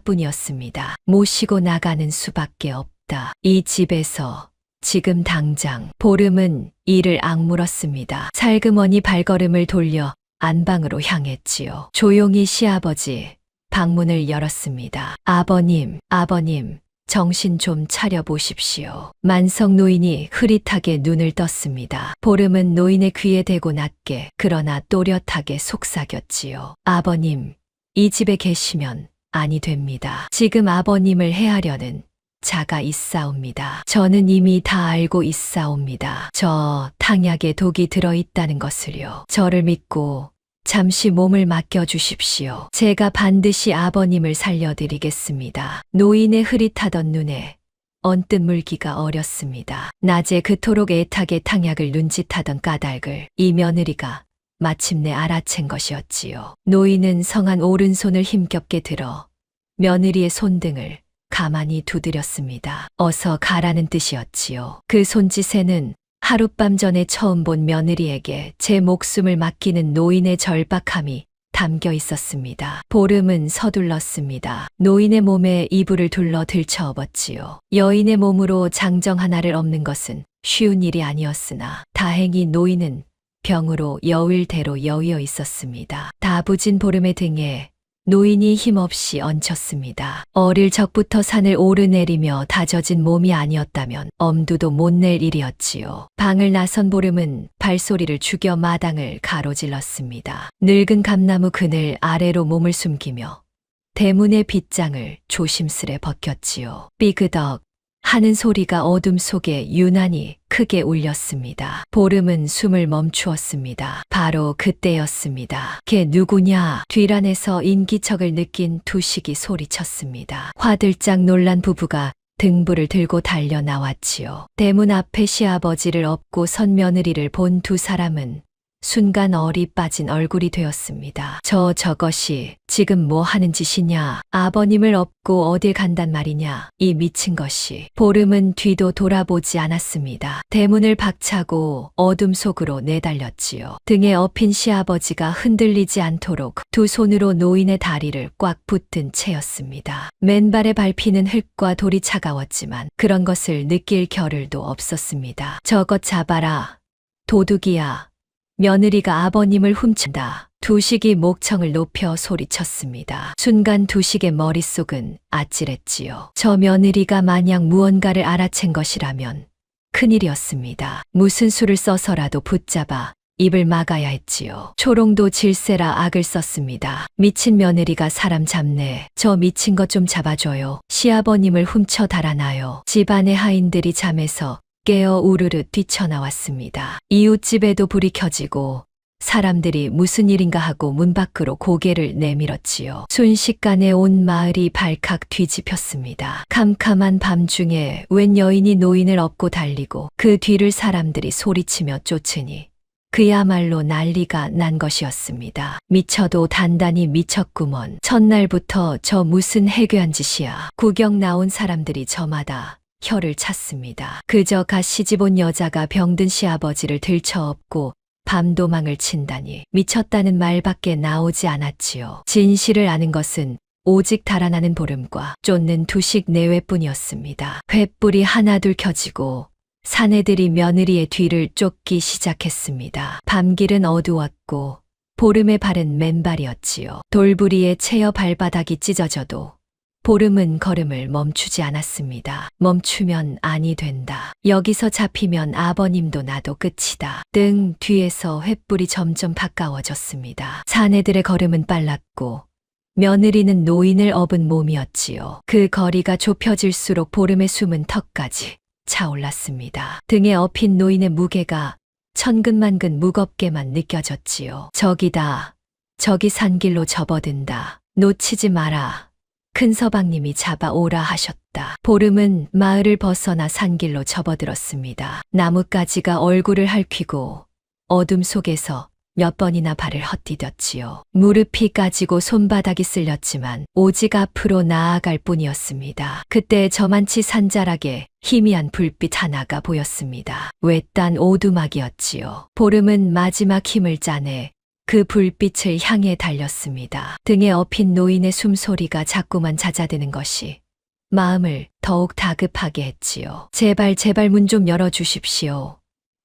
하나뿐이었습니다. 모시고 나가는 수밖에 없다. 이 집에서 지금 당장 보름은 이를 악물었습니다. 살그머니 발걸음을 돌려 안방으로 향했지요. 조용히 시아버지 방문을 열었습니다. 아버님, 아버님. 정신 좀 차려보십시오. 만성 노인이 흐릿하게 눈을 떴습니다. 보름은 노인의 귀에 대고 낮게 그러나 또렷하게 속삭였지요. 아버님, 이 집에 계시면 아니 됩니다. 지금 아버님을 해하려는 자가 있사옵니다. 저는 이미 다 알고 있사옵니다. 저 탕약에 독이 들어있다는 것을요. 저를 믿고 잠시 몸을 맡겨주십시오. 제가 반드시 아버님을 살려드리겠습니다. 노인의 흐릿하던 눈에 언뜻 물기가 어렸습니다. 낮에 그토록 애타게 탕약을 눈짓하던 까닭을 이 며느리가 마침내 알아챈 것이었지요. 노인은 성한 오른손을 힘겹게 들어 며느리의 손등을 가만히 두드렸습니다. 어서 가라는 뜻이었지요. 그 손짓에는 하룻밤 전에 처음 본 며느리에게 제 목숨을 맡기는 노인의 절박함이 담겨 있었습니다. 보름은 서둘렀습니다. 노인의 몸에 이불을 둘러 들쳐업었지요. 여인의 몸으로 장정 하나를 엎는 것은 쉬운 일이 아니었으나 다행히 노인은 병으로 여울대로 여위어 있었습니다. 다부진 보름의 등에 노인이 힘없이 얹혔습니다. 어릴 적부터 산을 오르내리며 다져진 몸이 아니었다면 엄두도 못 낼 일이었지요. 방을 나선 보름은 발소리를 죽여 마당을 가로질렀습니다. 늙은 감나무 그늘 아래로 몸을 숨기며 대문의 빗장을 조심스레 벗겼지요. 삐그덕 하는 소리가 어둠 속에 유난히 크게 울렸습니다. 보름은 숨을 멈추었습니다. 바로 그때였습니다. 걔 누구냐? 뒤란에서 인기척을 느낀 두식이 소리쳤습니다. 화들짝 놀란 부부가 등불을 들고 달려 나왔지요. 대문 앞에 시아버지를 업고 선 며느리를 본 두 사람은 순간 얼이 빠진 얼굴이 되었습니다. 저것이 지금 뭐 하는 짓이냐? 아버님을 업고 어딜 간단 말이냐? 이 미친 것이. 보름은 뒤도 돌아보지 않았습니다. 대문을 박차고 어둠 속으로 내달렸지요. 등에 업힌 시아버지가 흔들리지 않도록 두 손으로 노인의 다리를 꽉 붙든 채였습니다. 맨발에 밟히는 흙과 돌이 차가웠지만 그런 것을 느낄 겨를도 없었습니다. 저것 잡아라. 도둑이야. 며느리가 아버님을 훔친다. 두식이 목청을 높여 소리쳤습니다. 순간 두식의 머릿속은 아찔했지요. 저 며느리가 만약 무언가를 알아챈 것이라면 큰일이었습니다. 무슨 수를 써서라도 붙잡아 입을 막아야 했지요. 초롱도 질세라 악을 썼습니다. 미친 며느리가 사람 잡네. 저 미친 것 좀 잡아줘요. 시아버님을 훔쳐 달아나요. 집안의 하인들이 잠에서 깨어 우르르 뛰쳐나왔습니다. 이웃집에도 불이 켜지고 사람들이 무슨 일인가 하고 문 밖으로 고개를 내밀었지요. 순식간에 온 마을이 발칵 뒤집혔습니다. 캄캄한 밤중에 웬 여인이 노인을 업고 달리고 그 뒤를 사람들이 소리치며 쫓으니 그야말로 난리가 난 것이었습니다. 미쳐도 단단히 미쳤구먼. 첫날부터 저 무슨 해괴한 짓이야. 구경 나온 사람들이 저마다 혀를 찼습니다. 그저 갓 시집온 여자가 병든 시아버지를 들쳐업고 밤도망을 친다니 미쳤다는 말밖에 나오지 않았지요. 진실을 아는 것은 오직 달아나는 보름과 쫓는 두식 내외뿐이었습니다. 횃불이 하나둘 켜지고 사내들이 며느리의 뒤를 쫓기 시작했습니다. 밤길은 어두웠고 보름의 발은 맨발이었지요. 돌부리에 채여 발바닥이 찢어져도 보름은 걸음을 멈추지 않았습니다. 멈추면 아니 된다. 여기서 잡히면 아버님도 나도 끝이다. 등 뒤에서 횃불이 점점 가까워졌습니다. 사내들의 걸음은 빨랐고 며느리는 노인을 업은 몸이었지요. 그 거리가 좁혀질수록 보름의 숨은 턱까지 차올랐습니다. 등에 업힌 노인의 무게가 천근만근 무겁게만 느껴졌지요. 저기다. 저기 산길로 접어든다. 놓치지 마라. 큰 서방님이 잡아오라 하셨다. 보름은 마을을 벗어나 산길로 접어들었습니다. 나뭇가지가 얼굴을 핥히고 어둠 속에서 몇 번이나 발을 헛디뎠지요. 무릎이 까지고 손바닥이 쓸렸지만 오직 앞으로 나아갈 뿐이었습니다. 그때 저만치 산자락에 희미한 불빛 하나가 보였습니다. 외딴 오두막이었지요. 보름은 마지막 힘을 짜내 그 불빛을 향해 달렸습니다. 등에 업힌 노인의 숨소리가 자꾸만 잦아드는 것이 마음을 더욱 다급하게 했지요. 제발 제발 문 좀 열어주십시오.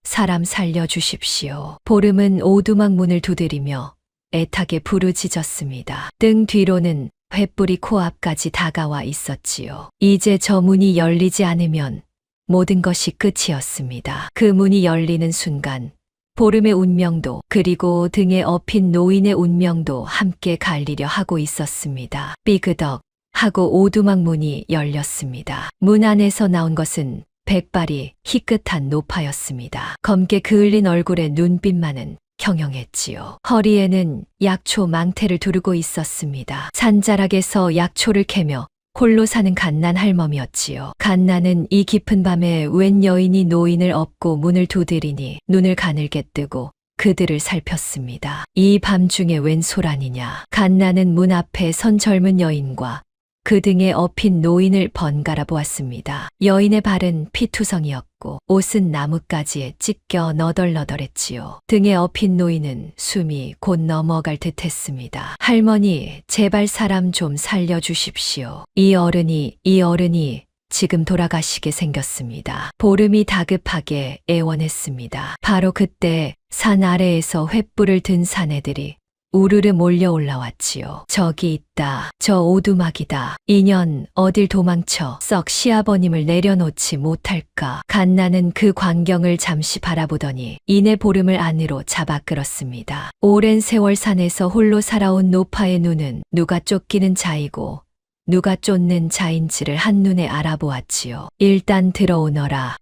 사람 살려주십시오. 보름은 오두막 문을 두드리며 애타게 부르짖었습니다. 등 뒤로는 횃불이 코앞까지 다가와 있었지요. 이제 저 문이 열리지 않으면 모든 것이 끝이었습니다. 그 문이 열리는 순간 보름의 운명도 그리고 등에 업힌 노인의 운명도 함께 갈리려 하고 있었습니다. 삐그덕 하고 오두막 문이 열렸습니다. 문 안에서 나온 것은 백발이 희끗한 노파였습니다. 검게 그을린 얼굴에 눈빛만은 경영했지요. 허리에는 약초 망태를 두르고 있었습니다. 산자락에서 약초를 캐며 홀로 사는 갓난 할멈이었지요. 갓난은 이 깊은 밤에 웬 여인이 노인을 업고 문을 두드리니 눈을 가늘게 뜨고 그들을 살폈습니다. 이 밤중에 웬 소란이냐. 갓난은 문 앞에 선 젊은 여인과 그 등에 업힌 노인을 번갈아 보았습니다. 여인의 발은 피투성이었고 옷은 나뭇가지에 찢겨 너덜너덜했지요. 등에 업힌 노인은 숨이 곧 넘어갈 듯했습니다. 할머니, 제발 사람 좀 살려주십시오. 이 어른이 지금 돌아가시게 생겼습니다. 보름이 다급하게 애원했습니다. 바로 그때 산 아래에서 횃불을 든 사내들이 우르르 몰려 올라왔지요. 저기 있다. 저 오두막이다. 인연 어딜 도망쳐 썩 시아버님을 내려놓지 못할까. 갓나는 그 광경을 잠시 바라보더니 이내 보름을 안으로 잡아 끌었습니다. 오랜 세월 산에서 홀로 살아온 노파의 눈은 누가 쫓기는 자이고 누가 쫓는 자인지를 한눈에 알아보았지요. 일단 들어오너라.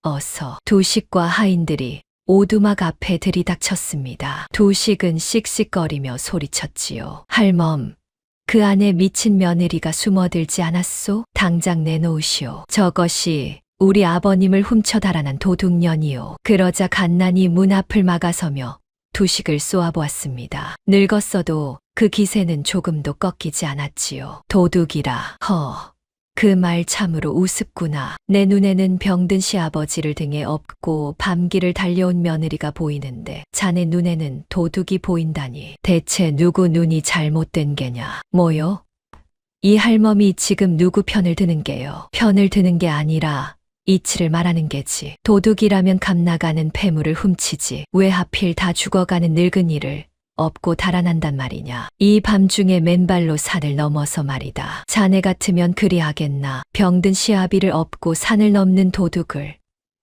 어서. 두식과 하인들이 오두막 앞에 들이닥쳤습니다. 두식은 씩씩거리며 소리쳤지요. 할멈, 그 안에 미친 며느리가 숨어들지 않았소? 당장 내놓으시오. 저것이 우리 아버님을 훔쳐 달아난 도둑년이요. 그러자 갓난이 문 앞을 막아서며 두식을 쏘아보았습니다. 늙었어도 그 기세는 조금도 꺾이지 않았지요. 도둑이라. 그 말 참으로 우습구나. 내 눈에는 병든 시아버지를 등에 업고 밤길을 달려온 며느리가 보이는데 자네 눈에는 도둑이 보인다니. 대체 누구 눈이 잘못된 게냐. 뭐요? 이 할멈이 지금 누구 편을 드는 게요? 편을 드는 게 아니라 이치를 말하는 게지. 도둑이라면 값나가는 폐물을 훔치지. 왜 하필 다 죽어가는 늙은이를 업고 달아난단 말이냐. 이 밤중에 맨발로 산을 넘어서 말이다. 자네 같으면 그리하겠나. 병든 시아비를 업고 산을 넘는 도둑을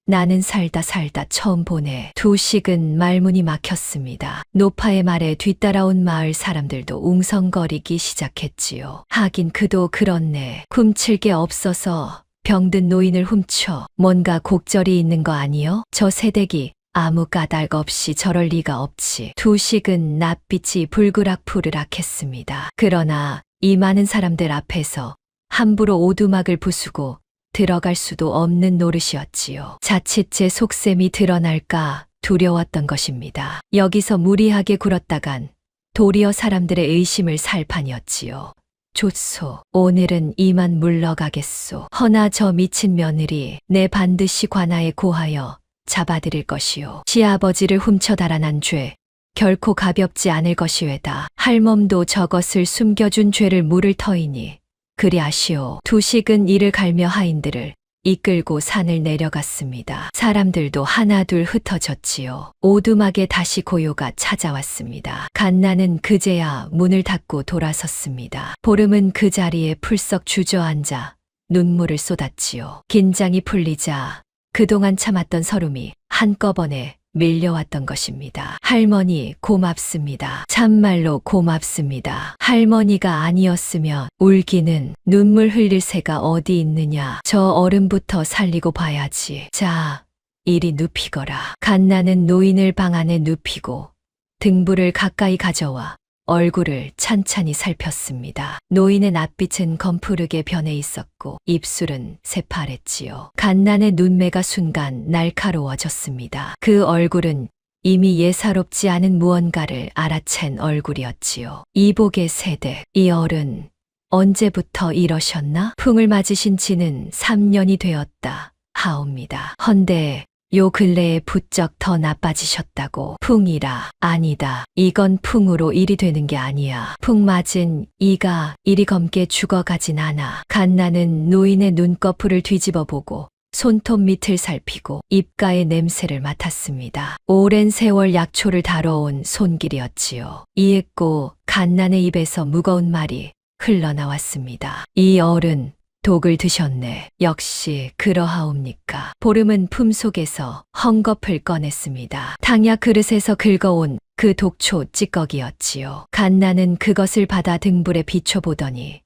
나는 살다 처음 보네. 두식은 말문이 막혔습니다. 노파의 말에 뒤따라온 마을 사람들도 웅성거리기 시작했지요. 하긴 그도 그렇네. 훔칠 게 없어서 병든 노인을 훔쳐. 뭔가 곡절이 있는 거 아니요? 저 새댁이 아무 까닭 없이 저럴 리가 없지. 두식은 낯빛이 불그락푸르락했습니다. 그러나 이 많은 사람들 앞에서 함부로 오두막을 부수고 들어갈 수도 없는 노릇이었지요. 자칫 제 속셈이 드러날까 두려웠던 것입니다. 여기서 무리하게 굴었다간 도리어 사람들의 의심을 살 판이었지요. 좋소. 오늘은 이만 물러가겠소. 허나 저 미친 며느리 내 반드시 관아에 고하여 잡아들일 것이요. 시아버지를 훔쳐 달아난 죄 결코 가볍지 않을 것이외다. 할멈도 저것을 숨겨준 죄를 물을 터이니 그리 아쉬워. 두식은 이를 갈며 하인들을 이끌고 산을 내려갔습니다. 사람들도 하나둘 흩어졌지요. 오두막에 다시 고요가 찾아왔습니다. 갓나는 그제야 문을 닫고 돌아섰습니다. 보름은 그 자리에 풀썩 주저앉아 눈물을 쏟았지요. 긴장이 풀리자 그동안 참았던 서름이 한꺼번에 밀려왔던 것입니다. 할머니 고맙습니다. 참말로 고맙습니다. 할머니가 아니었으면 울기는 눈물 흘릴 새가 어디 있느냐. 저 어른부터 살리고 봐야지. 자, 이리 눕히거라. 갓나는 노인을 방 안에 눕히고 등불을 가까이 가져와 얼굴을 찬찬히 살폈습니다. 노인의 낯빛은 검푸르게 변해 있었고 입술은 새파랬지요. 갓난의 눈매가 순간 날카로워졌습니다. 그 얼굴은 이미 예사롭지 않은 무언가를 알아챈 얼굴이었지요. 이복의 세대, 이 어른 언제부터 이러셨나? 풍을 맞으신 지는 3년이 되었다 하옵니다. 헌데 요 근래에 부쩍 더 나빠지셨다고. 풍이라. 아니다. 이건 풍으로 일이 되는 게 아니야. 풍 맞은 이가 이리 검게 죽어가진 않아. 갓나는 노인의 눈꺼풀을 뒤집어 보고 손톱 밑을 살피고 입가의 냄새를 맡았습니다. 오랜 세월 약초를 다뤄온 손길이었지요. 이윽고 갓난의 입에서 무거운 말이 흘러나왔습니다. 이 어른 독을 드셨네. 역시 그러하옵니까? 보름은 품속에서 헝겊을 꺼냈습니다. 탕약 그릇에서 긁어온 그 독초 찌꺼기였지요. 갓나는 그것을 받아 등불에 비춰보더니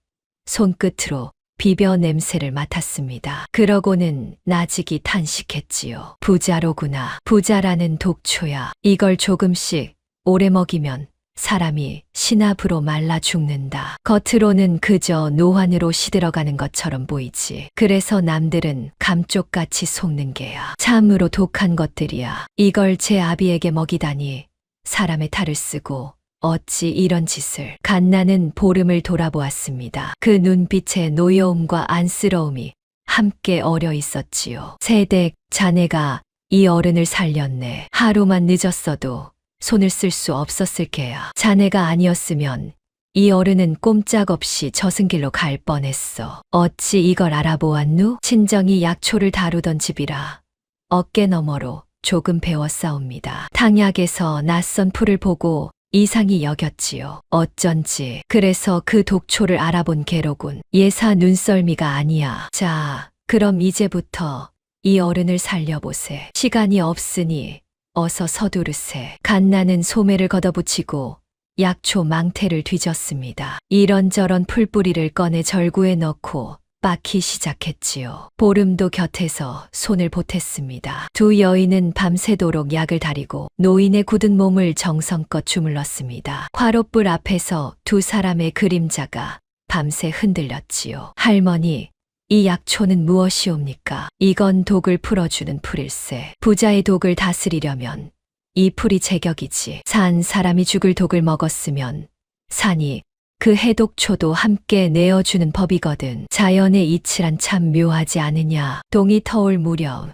손끝으로 비벼 냄새를 맡았습니다. 그러고는 나직이 탄식했지요. 부자로구나. 부자라는 독초야. 이걸 조금씩 오래 먹이면 사람이 신압으로 말라 죽는다. 겉으로는 그저 노환으로 시들어가는 것처럼 보이지. 그래서 남들은 감쪽같이 속는 게야. 참으로 독한 것들이야. 이걸 제 아비에게 먹이다니 사람의 탈을 쓰고 어찌 이런 짓을. 갓나는 보름을 돌아보았습니다. 그 눈빛에 노여움과 안쓰러움이 함께 어려 있었지요. 세댁, 자네가 이 어른을 살렸네. 하루만 늦었어도 손을 쓸 수 없었을 게야. 자네가 아니었으면 이 어른은 꼼짝없이 저승길로 갈 뻔했어. 어찌 이걸 알아보았누? 친정이 약초를 다루던 집이라 어깨 너머로 조금 배웠사옵니다. 탕약에서 낯선 풀을 보고 이상히 여겼지요. 어쩐지. 그래서 그 독초를 알아본 게로군. 예사 눈썰미가 아니야. 자, 그럼 이제부터 이 어른을 살려보세. 시간이 없으니 어서 서두르세. 갓나는 소매를 걷어붙이고 약초 망태를 뒤졌습니다. 이런저런 풀뿌리를 꺼내 절구에 넣고 빻기 시작했지요. 보름도 곁에서 손을 보탰습니다. 두 여인은 밤새도록 약을 다리고 노인의 굳은 몸을 정성껏 주물렀습니다. 화롯불 앞에서 두 사람의 그림자가 밤새 흔들렸지요. 할머니, 이 약초는 무엇이옵니까? 이건 독을 풀어주는 풀일세. 부자의 독을 다스리려면 이 풀이 제격이지. 산 사람이 죽을 독을 먹었으면 산이 그 해독초도 함께 내어주는 법이거든. 자연의 이치란 참 묘하지 않으냐. 동이 터올 무렵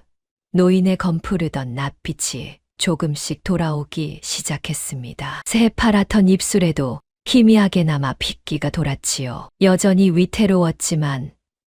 노인의 검푸르던 낯빛이 조금씩 돌아오기 시작했습니다. 새파랗던 입술에도 희미하게나마 핏기가 돌았지요. 여전히 위태로웠지만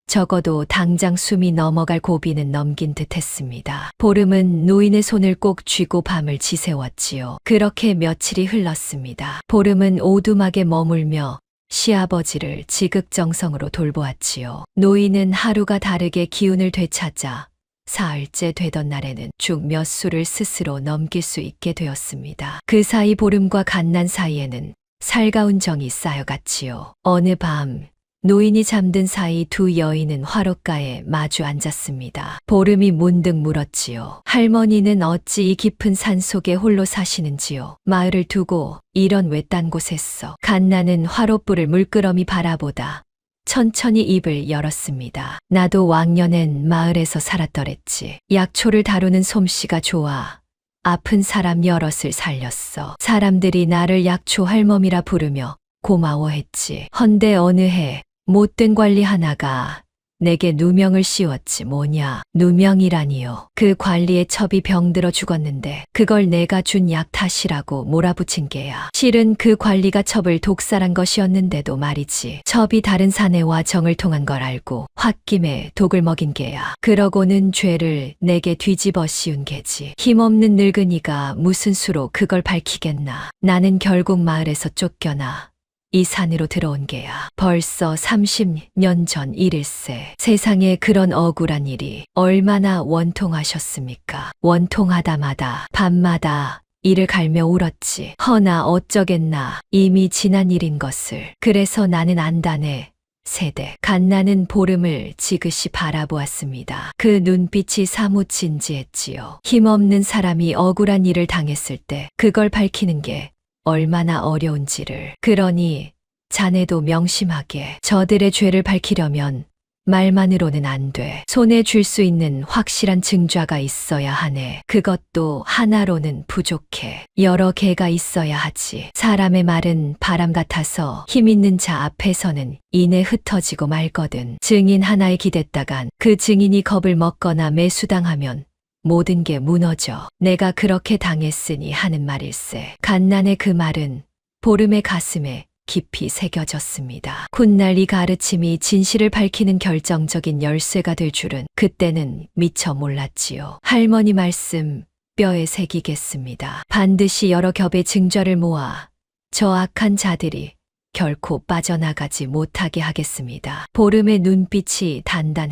적어도 당장 숨이 넘어갈 고비는 넘긴 듯 했습니다. 보름은 노인의 손을 꼭 쥐고 밤을 지새웠지요. 그렇게 며칠이 흘렀습니다. 보름은 오두막에 머물며 시아버지를 지극정성으로 돌보았지요. 노인은 하루가 다르게 기운을 되찾아 사흘째 되던 날에는 죽 몇 수를 스스로 넘길 수 있게 되었습니다. 그 사이 보름과 갓난 사이에는 살가운 정이 쌓여갔지요. 어느 밤 노인이 잠든 사이 두 여인은 화롯가에 마주 앉았습니다. 보름이 문득 물었지요. 할머니는 어찌 이 깊은 산속에 홀로 사시는지요? 마을을 두고 이런 외딴 곳에서. 갓나는 화롯불을 물끄러미 바라보다 천천히 입을 열었습니다. 나도 왕년엔 마을에서 살았더랬지. 약초를 다루는 솜씨가 좋아 아픈 사람 여럿을 살렸어. 사람들이 나를 약초 할멈이라 부르며 고마워했지. 헌데 어느 해 못된 관리 하나가 내게 누명을 씌웠지 뭐냐. 누명이라니요. 그 관리의 첩이 병들어 죽었는데 그걸 내가 준 약 탓이라고 몰아붙인 게야. 실은 그 관리가 첩을 독살한 것이었는데도 말이지. 첩이 다른 사내와 정을 통한 걸 알고 홧김에 독을 먹인 게야. 그러고는 죄를 내게 뒤집어 씌운 게지. 힘없는 늙은이가 무슨 수로 그걸 밝히겠나. 나는 결국 마을에서 쫓겨나 이 산으로 들어온 게야. 벌써 30년 전 일일세. 세상에 그런 억울한 일이 얼마나 원통하셨습니까? 원통하다마다 밤마다 이를 갈며 울었지. 허나 어쩌겠나. 이미 지난 일인 것을. 그래서 나는 안단에 세대 갓나는 보름을 지그시 바라보았습니다. 그 눈빛이 사뭇 진지했지요. 힘없는 사람이 억울한 일을 당했을 때 그걸 밝히는 게 얼마나 어려운지를. 그러니 자네도 명심하게. 저들의 죄를 밝히려면 말만으로는 안 돼. 손에 쥘 수 있는 확실한 증좌가 있어야 하네. 그것도 하나로는 부족해. 여러 개가 있어야 하지. 사람의 말은 바람 같아서 힘 있는 자 앞에서는 이내 흩어지고 말거든. 증인 하나에 기댔다간 그 증인이 겁을 먹거나 매수당하면 모든 게 무너져. 내가 그렇게 당했으니 하는 말일세. 갓난의 그 말은 보름의 가슴에 깊이 새겨졌습니다. 훗날 이 가르침이 진실을 밝히는 결정적인 열쇠가 될 줄은 그때는 미처 몰랐지요. 할머니 말씀 뼈에 새기겠습니다. 반드시 여러 겹의 증거를 모아 저 악한 자들이 결코 빠져나가지 못하게 하겠습니다. 보름의 눈빛이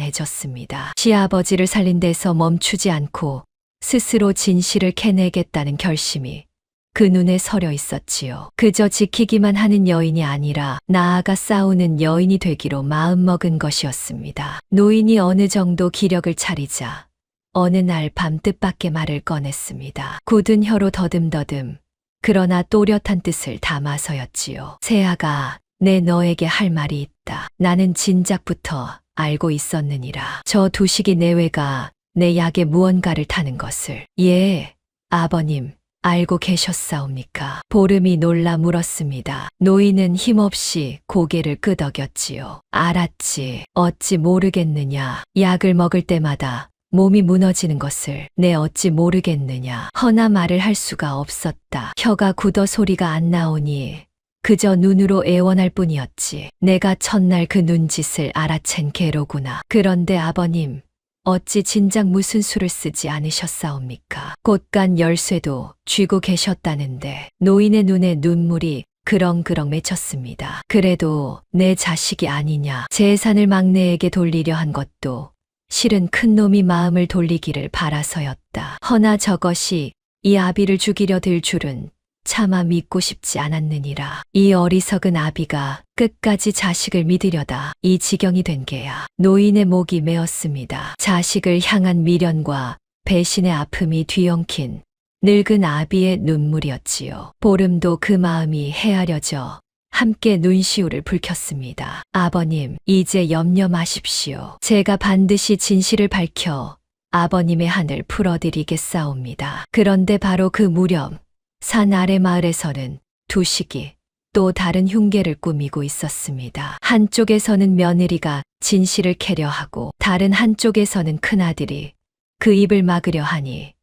단단해졌습니다. 시아버지를 살린 데서 멈추지 않고 스스로 진실을 캐내겠다는 결심이 그 눈에 서려 있었지요. 그저 지키기만 하는 여인이 아니라 나아가 싸우는 여인이 되기로 마음먹은 것이었습니다. 노인이 어느 정도 기력을 차리자 어느 날 밤 뜻밖의 말을 꺼냈습니다. 굳은 혀로 더듬더듬 그러나 또렷한 뜻을 담아서였지요. 새아가 내 너에게 할 말이 있다. 나는 진작부터 알고 있었느니라. 저 두식이 내외가 내 약에 무언가를 타는 것을. 예, 아버님. 알고 계셨사옵니까? 보름이 놀라 물었습니다. 노인은 힘없이 고개를 끄덕였지요. 알았지. 어찌 모르겠느냐. 약을 먹을 때마다 몸이 무너지는 것을 내 어찌 모르겠느냐. 허나 말을 할 수가 없었다. 혀가 굳어 소리가 안 나오니 그저 눈으로 애원할 뿐이었지. 내가 첫날 그 눈짓을 알아챈 개로구나. 그런데 아버님, 어찌 진작 무슨 수를 쓰지 않으셨사옵니까? 꽃간 열쇠도 쥐고 계셨다는데. 노인의 눈에 눈물이 그렁그렁 맺혔습니다. 그래도 내 자식이 아니냐. 재산을 막내에게 돌리려 한 것도 실은 큰 놈이 마음을 돌리기를 바라서였다. 허나 저것이 이 아비를 죽이려 들 줄은 차마 믿고 싶지 않았느니라. 이 어리석은 아비가 끝까지 자식을 믿으려다 이 지경이 된 게야. 노인의 목이 메었습니다. 자식을 향한 미련과 배신의 아픔이 뒤엉킨 늙은 아비의 눈물이었지요. 보름도 그 마음이 헤아려져 함께 눈시울을 붉혔습니다. 아버님, 이제 염려 마십시오. 제가 반드시 진실을 밝혀 아버님의 한을 풀어드리겠사옵니다. 그런데 바로 그 무렵 산 아래 마을에서는 두식이 또 다른 흉계를 꾸미고 있었습니다. 한쪽에서는 며느리가 진실을 캐려 하고 다른 한쪽에서는 큰아들이 그 입을 막으려 하니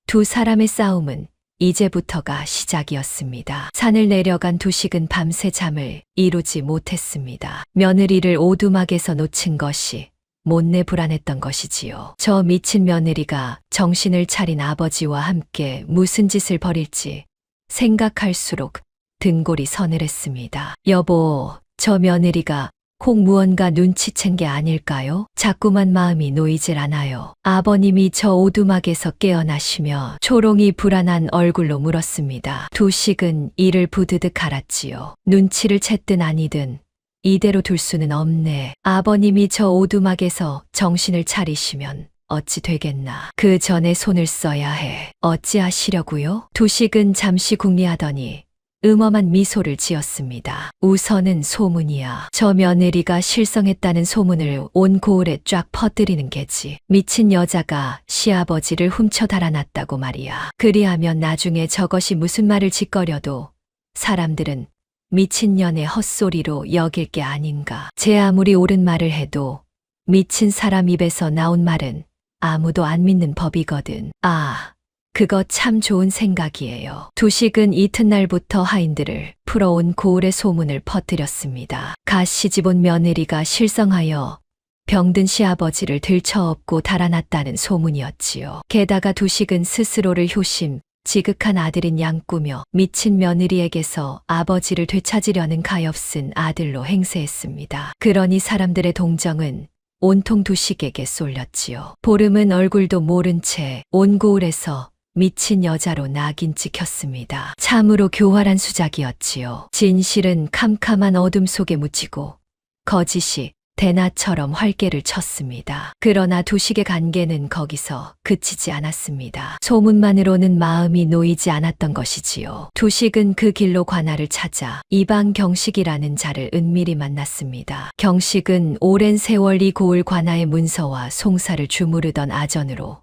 두 사람의 싸움은 이제부터가 시작이었습니다. 산을 내려간 두식은 밤새 잠을 이루지 못했습니다. 며느리를 오두막에서 놓친 것이 못내 불안했던 것이지요. 저 미친 며느리가 정신을 차린 아버지와 함께 무슨 짓을 벌일지 생각할수록 등골이 서늘했습니다. 여보, 저 며느리가 꼭 무언가 눈치챈 게 아닐까요? 자꾸만 마음이 놓이질 않아요. 아버님이 저 오두막에서 깨어나시며 초롱이 불안한 얼굴로 물었습니다. 두식은 이를 부드득 갈았지요. 눈치를 챘든 아니든 이대로 둘 수는 없네. 아버님이 저 오두막에서 정신을 차리시면 어찌 되겠나. 그 전에 손을 써야 해. 어찌하시려고요? 두식은 잠시 궁리하더니 음험한 미소를 지었습니다. 우선은 소문이야. 저 며느리가 실성했다는 소문을 온 고을에 쫙 퍼뜨리는 게지. 미친 여자가 시아버지를 훔쳐 달아났다고 말이야. 그리하면 나중에 저것이 무슨 말을 짓거려도 사람들은 미친년의 헛소리로 여길 게 아닌가. 제 아무리 옳은 말을 해도 미친 사람 입에서 나온 말은 아무도 안 믿는 법이거든. 아, 그거 참 좋은 생각이에요. 두식은 이튿날부터 하인들을 풀어온 고을의 소문을 퍼뜨렸습니다. 갓 시집온 며느리가 실성하여 병든 시아버지를 들쳐업고 달아났다는 소문이었지요. 게다가 두식은 스스로를 효심, 지극한 아들인 양꾸며 미친 며느리에게서 아버지를 되찾으려는 가엾은 아들로 행세했습니다. 그러니 사람들의 동정은 온통 두식에게 쏠렸지요. 보름은 얼굴도 모른 채 온 고을에서 미친 여자로 낙인 찍혔습니다. 참으로 교활한 수작이었지요. 진실은 캄캄한 어둠 속에 묻히고 거짓이 대나처럼 활개를 쳤습니다. 그러나 두식의 간계는 거기서 그치지 않았습니다. 소문만으로는 마음이 놓이지 않았던 것이지요. 두식은 그 길로 관아를 찾아 이방 경식이라는 자를 은밀히 만났습니다. 경식은 오랜 세월 이 고을 관아의 문서와 송사를 주무르던 아전으로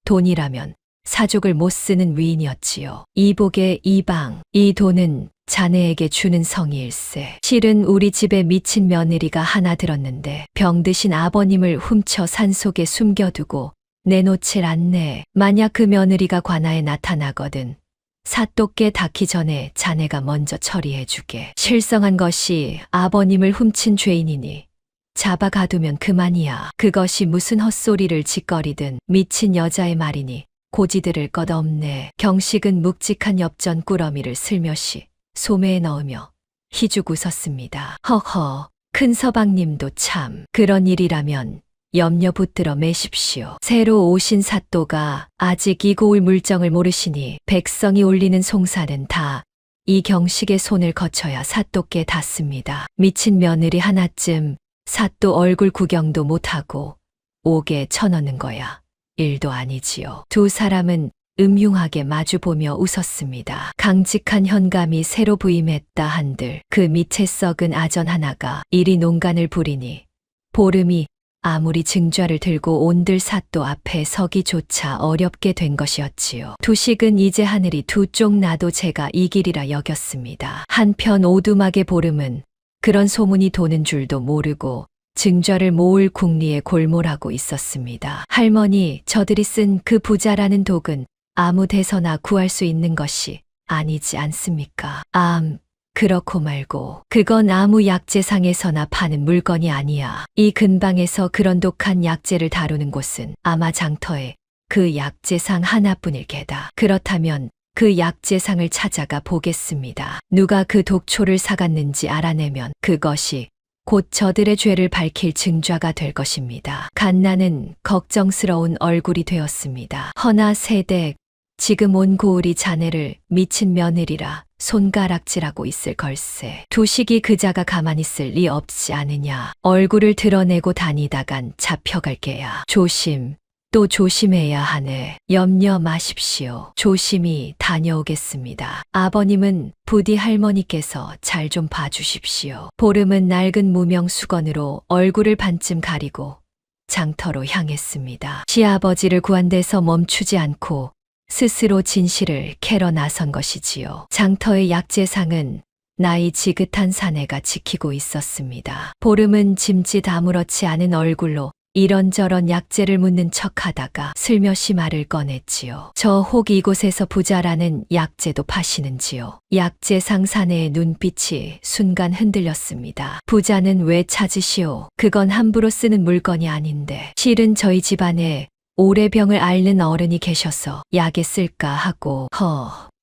돈이라면 사족을 못 쓰는 위인이었지요. 이복의 이방, 이 돈은 자네에게 주는 성의일세. 실은 우리 집에 미친 며느리가 하나 들었는데 병드신 아버님을 훔쳐 산속에 숨겨두고 내놓질 않네. 만약 그 며느리가 관아에 나타나거든 사또께 닿기 전에 자네가 먼저 처리해주게. 실성한 것이 아버님을 훔친 죄인이니 잡아 가두면 그만이야. 그것이 무슨 헛소리를 짓거리든 미친 여자의 말이니 고지 들을 것 없네. 경식은 묵직한 엽전 꾸러미를 슬며시 소매에 넣으며 희죽 웃었습니다. 허허, 큰 서방님도 참 그런 일이라면 염려 붙들어 매십시오. 새로 오신 사또가 아직 이 고을 물정을 모르시니 백성이 올리는 송사는 다 이 경식의 손을 거쳐야 사또께 닿습니다. 미친 며느리 하나쯤 사또 얼굴 구경도 못하고 옥에 쳐넣는 거야 일도 아니지요. 두 사람은 음흉하게 마주보며 웃었습니다. 강직한 현감이 새로 부임했다 한들 그 밑에 썩은 아전 하나가 이리 농간을 부리니 보름이 아무리 증좌를 들고 온들 사또 앞에 서기조차 어렵게 된 것이었지요. 두식은 이제 하늘이 두 쪽 나도 제가 이 길이라 여겼습니다. 한편 오두막의 보름은 그런 소문이 도는 줄도 모르고 증좌를 모을 궁리에 골몰하고 있었습니다. 할머니, 저들이 쓴 그 부자라는 독은 아무 데서나 구할 수 있는 것이 아니지 않습니까? 그렇고 말고 그건 아무 약재상에서나 파는 물건이 아니야. 이 근방에서 그런 독한 약재를 다루는 곳은 아마 장터에 그 약재상 하나뿐일 게다. 그렇다면 그 약재상을 찾아가 보겠습니다. 누가 그 독초를 사갔는지 알아내면 그것이 곧 저들의 죄를 밝힐 증좌가 될 것입니다. 갓나는 걱정스러운 얼굴이 되었습니다. 허나 세댁, 지금 온 고을이 자네를 미친 며느리라 손가락질하고 있을 걸세. 두식이 그자가 가만히 있을 리 없지 않으냐. 얼굴을 드러내고 다니다간 잡혀갈 게야. 조심, 또 조심해야 하네. 염려 마십시오. 조심히 다녀오겠습니다. 아버님은 부디 할머니께서 잘 좀 봐주십시오. 보름은 낡은 무명 수건으로 얼굴을 반쯤 가리고 장터로 향했습니다. 시아버지를 구한 데서 멈추지 않고 스스로 진실을 캐러 나선 것이지요. 장터의 약재상은 나이 지긋한 사내가 지키고 있었습니다. 보름은 짐짓 아무렇지 않은 얼굴로 이런저런 약재를 묻는 척하다가 슬며시 말을 꺼냈지요. 저 혹 이곳에서 부자라는 약재도 파시는지요. 약재상 사내의 눈빛이 순간 흔들렸습니다. 부자는 왜 찾으시오? 그건 함부로 쓰는 물건이 아닌데. 실은 저희 집안에 오래 병을 앓는 어른이 계셔서 약에 쓸까 하고.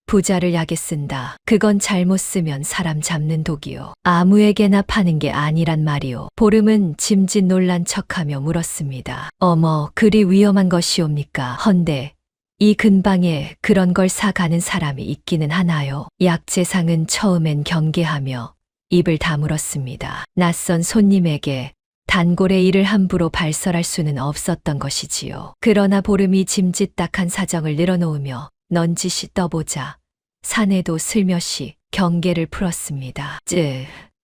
부자를 약에 쓴다. 그건 잘못 쓰면 사람 잡는 독이요. 아무에게나 파는 게 아니란 말이오. 보름은 짐짓 놀란 척하며 물었습니다. 어머, 그리 위험한 것이옵니까? 헌데 이 근방에 그런 걸 사가는 사람이 있기는 하나요? 약재상은 처음엔 경계하며 입을 다물었습니다. 낯선 손님에게 단골의 일을 함부로 발설할 수는 없었던 것이지요. 그러나 보름이 짐짓딱한 사정을 늘어놓으며 넌지시 떠보자 사내도 슬며시 경계를 풀었습니다.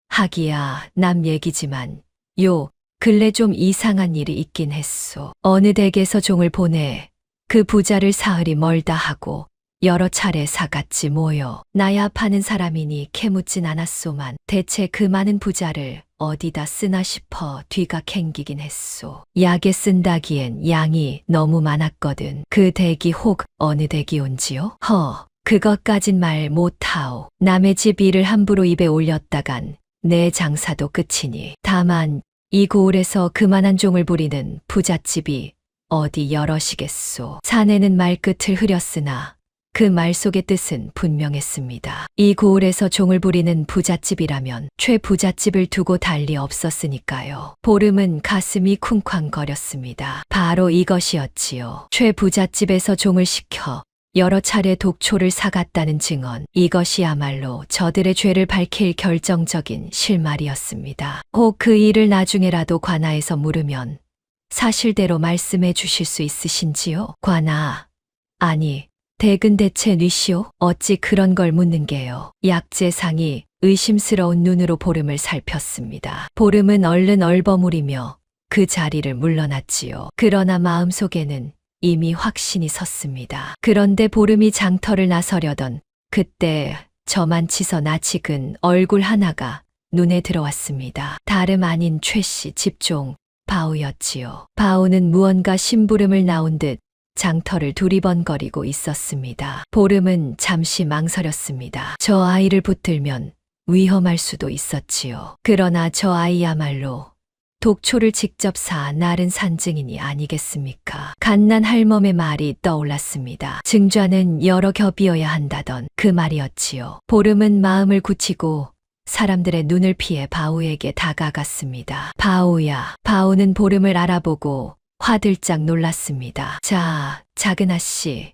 하기야 남 얘기지만 요 근래 좀 이상한 일이 있긴 했소. 어느 댁에서 종을 보내 그 부자를 사흘이 멀다 하고 여러 차례 사갔지 뭐요. 나야 파는 사람이니 캐묻진 않았소만 대체 그 많은 부자를 어디다 쓰나 싶어 뒤가 캥기긴 했소. 약에 쓴다기엔 양이 너무 많았거든. 그 댁이 혹 어느 댁이 온지요? 그것까진 말 못하오. 남의 집 일을 함부로 입에 올렸다간 내 장사도 끝이니. 다만 이 고을에서 그만한 종을 부리는 부잣집이 어디 여럿이겠소. 사내는 말끝을 흐렸으나 그 말 속의 뜻은 분명했습니다. 이 고을에서 종을 부리는 부잣집이라면 최 부잣집을 두고 달리 없었으니까요. 보름은 가슴이 쿵쾅거렸습니다. 바로 이것이었지요. 최 부잣집에서 종을 시켜 여러 차례 독초를 사갔다는 증언. 이것이야말로 저들의 죄를 밝힐 결정적인 실마리였습니다. 혹 그 일을 나중에라도 관아에서 물으면 사실대로 말씀해 주실 수 있으신지요? 관아, 아니, 댁은 대체 뉘시오? 어찌 그런 걸 묻는 게요? 약재상이 의심스러운 눈으로 보름을 살폈습니다. 보름은 얼른 얼버무리며 그 자리를 물러났지요. 그러나 마음속에는 이미 확신이 섰습니다. 그런데 보름이 장터를 나서려던 그때 저만치서 낯익은 얼굴 하나가 눈에 들어왔습니다. 다름 아닌 최씨 집종 바우였지요. 바우는 무언가 심부름을 나온 듯 장터를 두리번거리고 있었습니다. 보름은 잠시 망설였습니다. 저 아이를 붙들면 위험할 수도 있었지요. 그러나 저 아이야말로 독초를 직접 사 나른 산증인이 아니겠습니까? 갓난 할멈의 말이 떠올랐습니다. 증좌는 여러 겹이어야 한다던 그 말이었지요. 보름은 마음을 굳히고 사람들의 눈을 피해 바우에게 다가갔습니다. 바우야. 바우는 보름을 알아보고 화들짝 놀랐습니다. 자, 작은 아씨.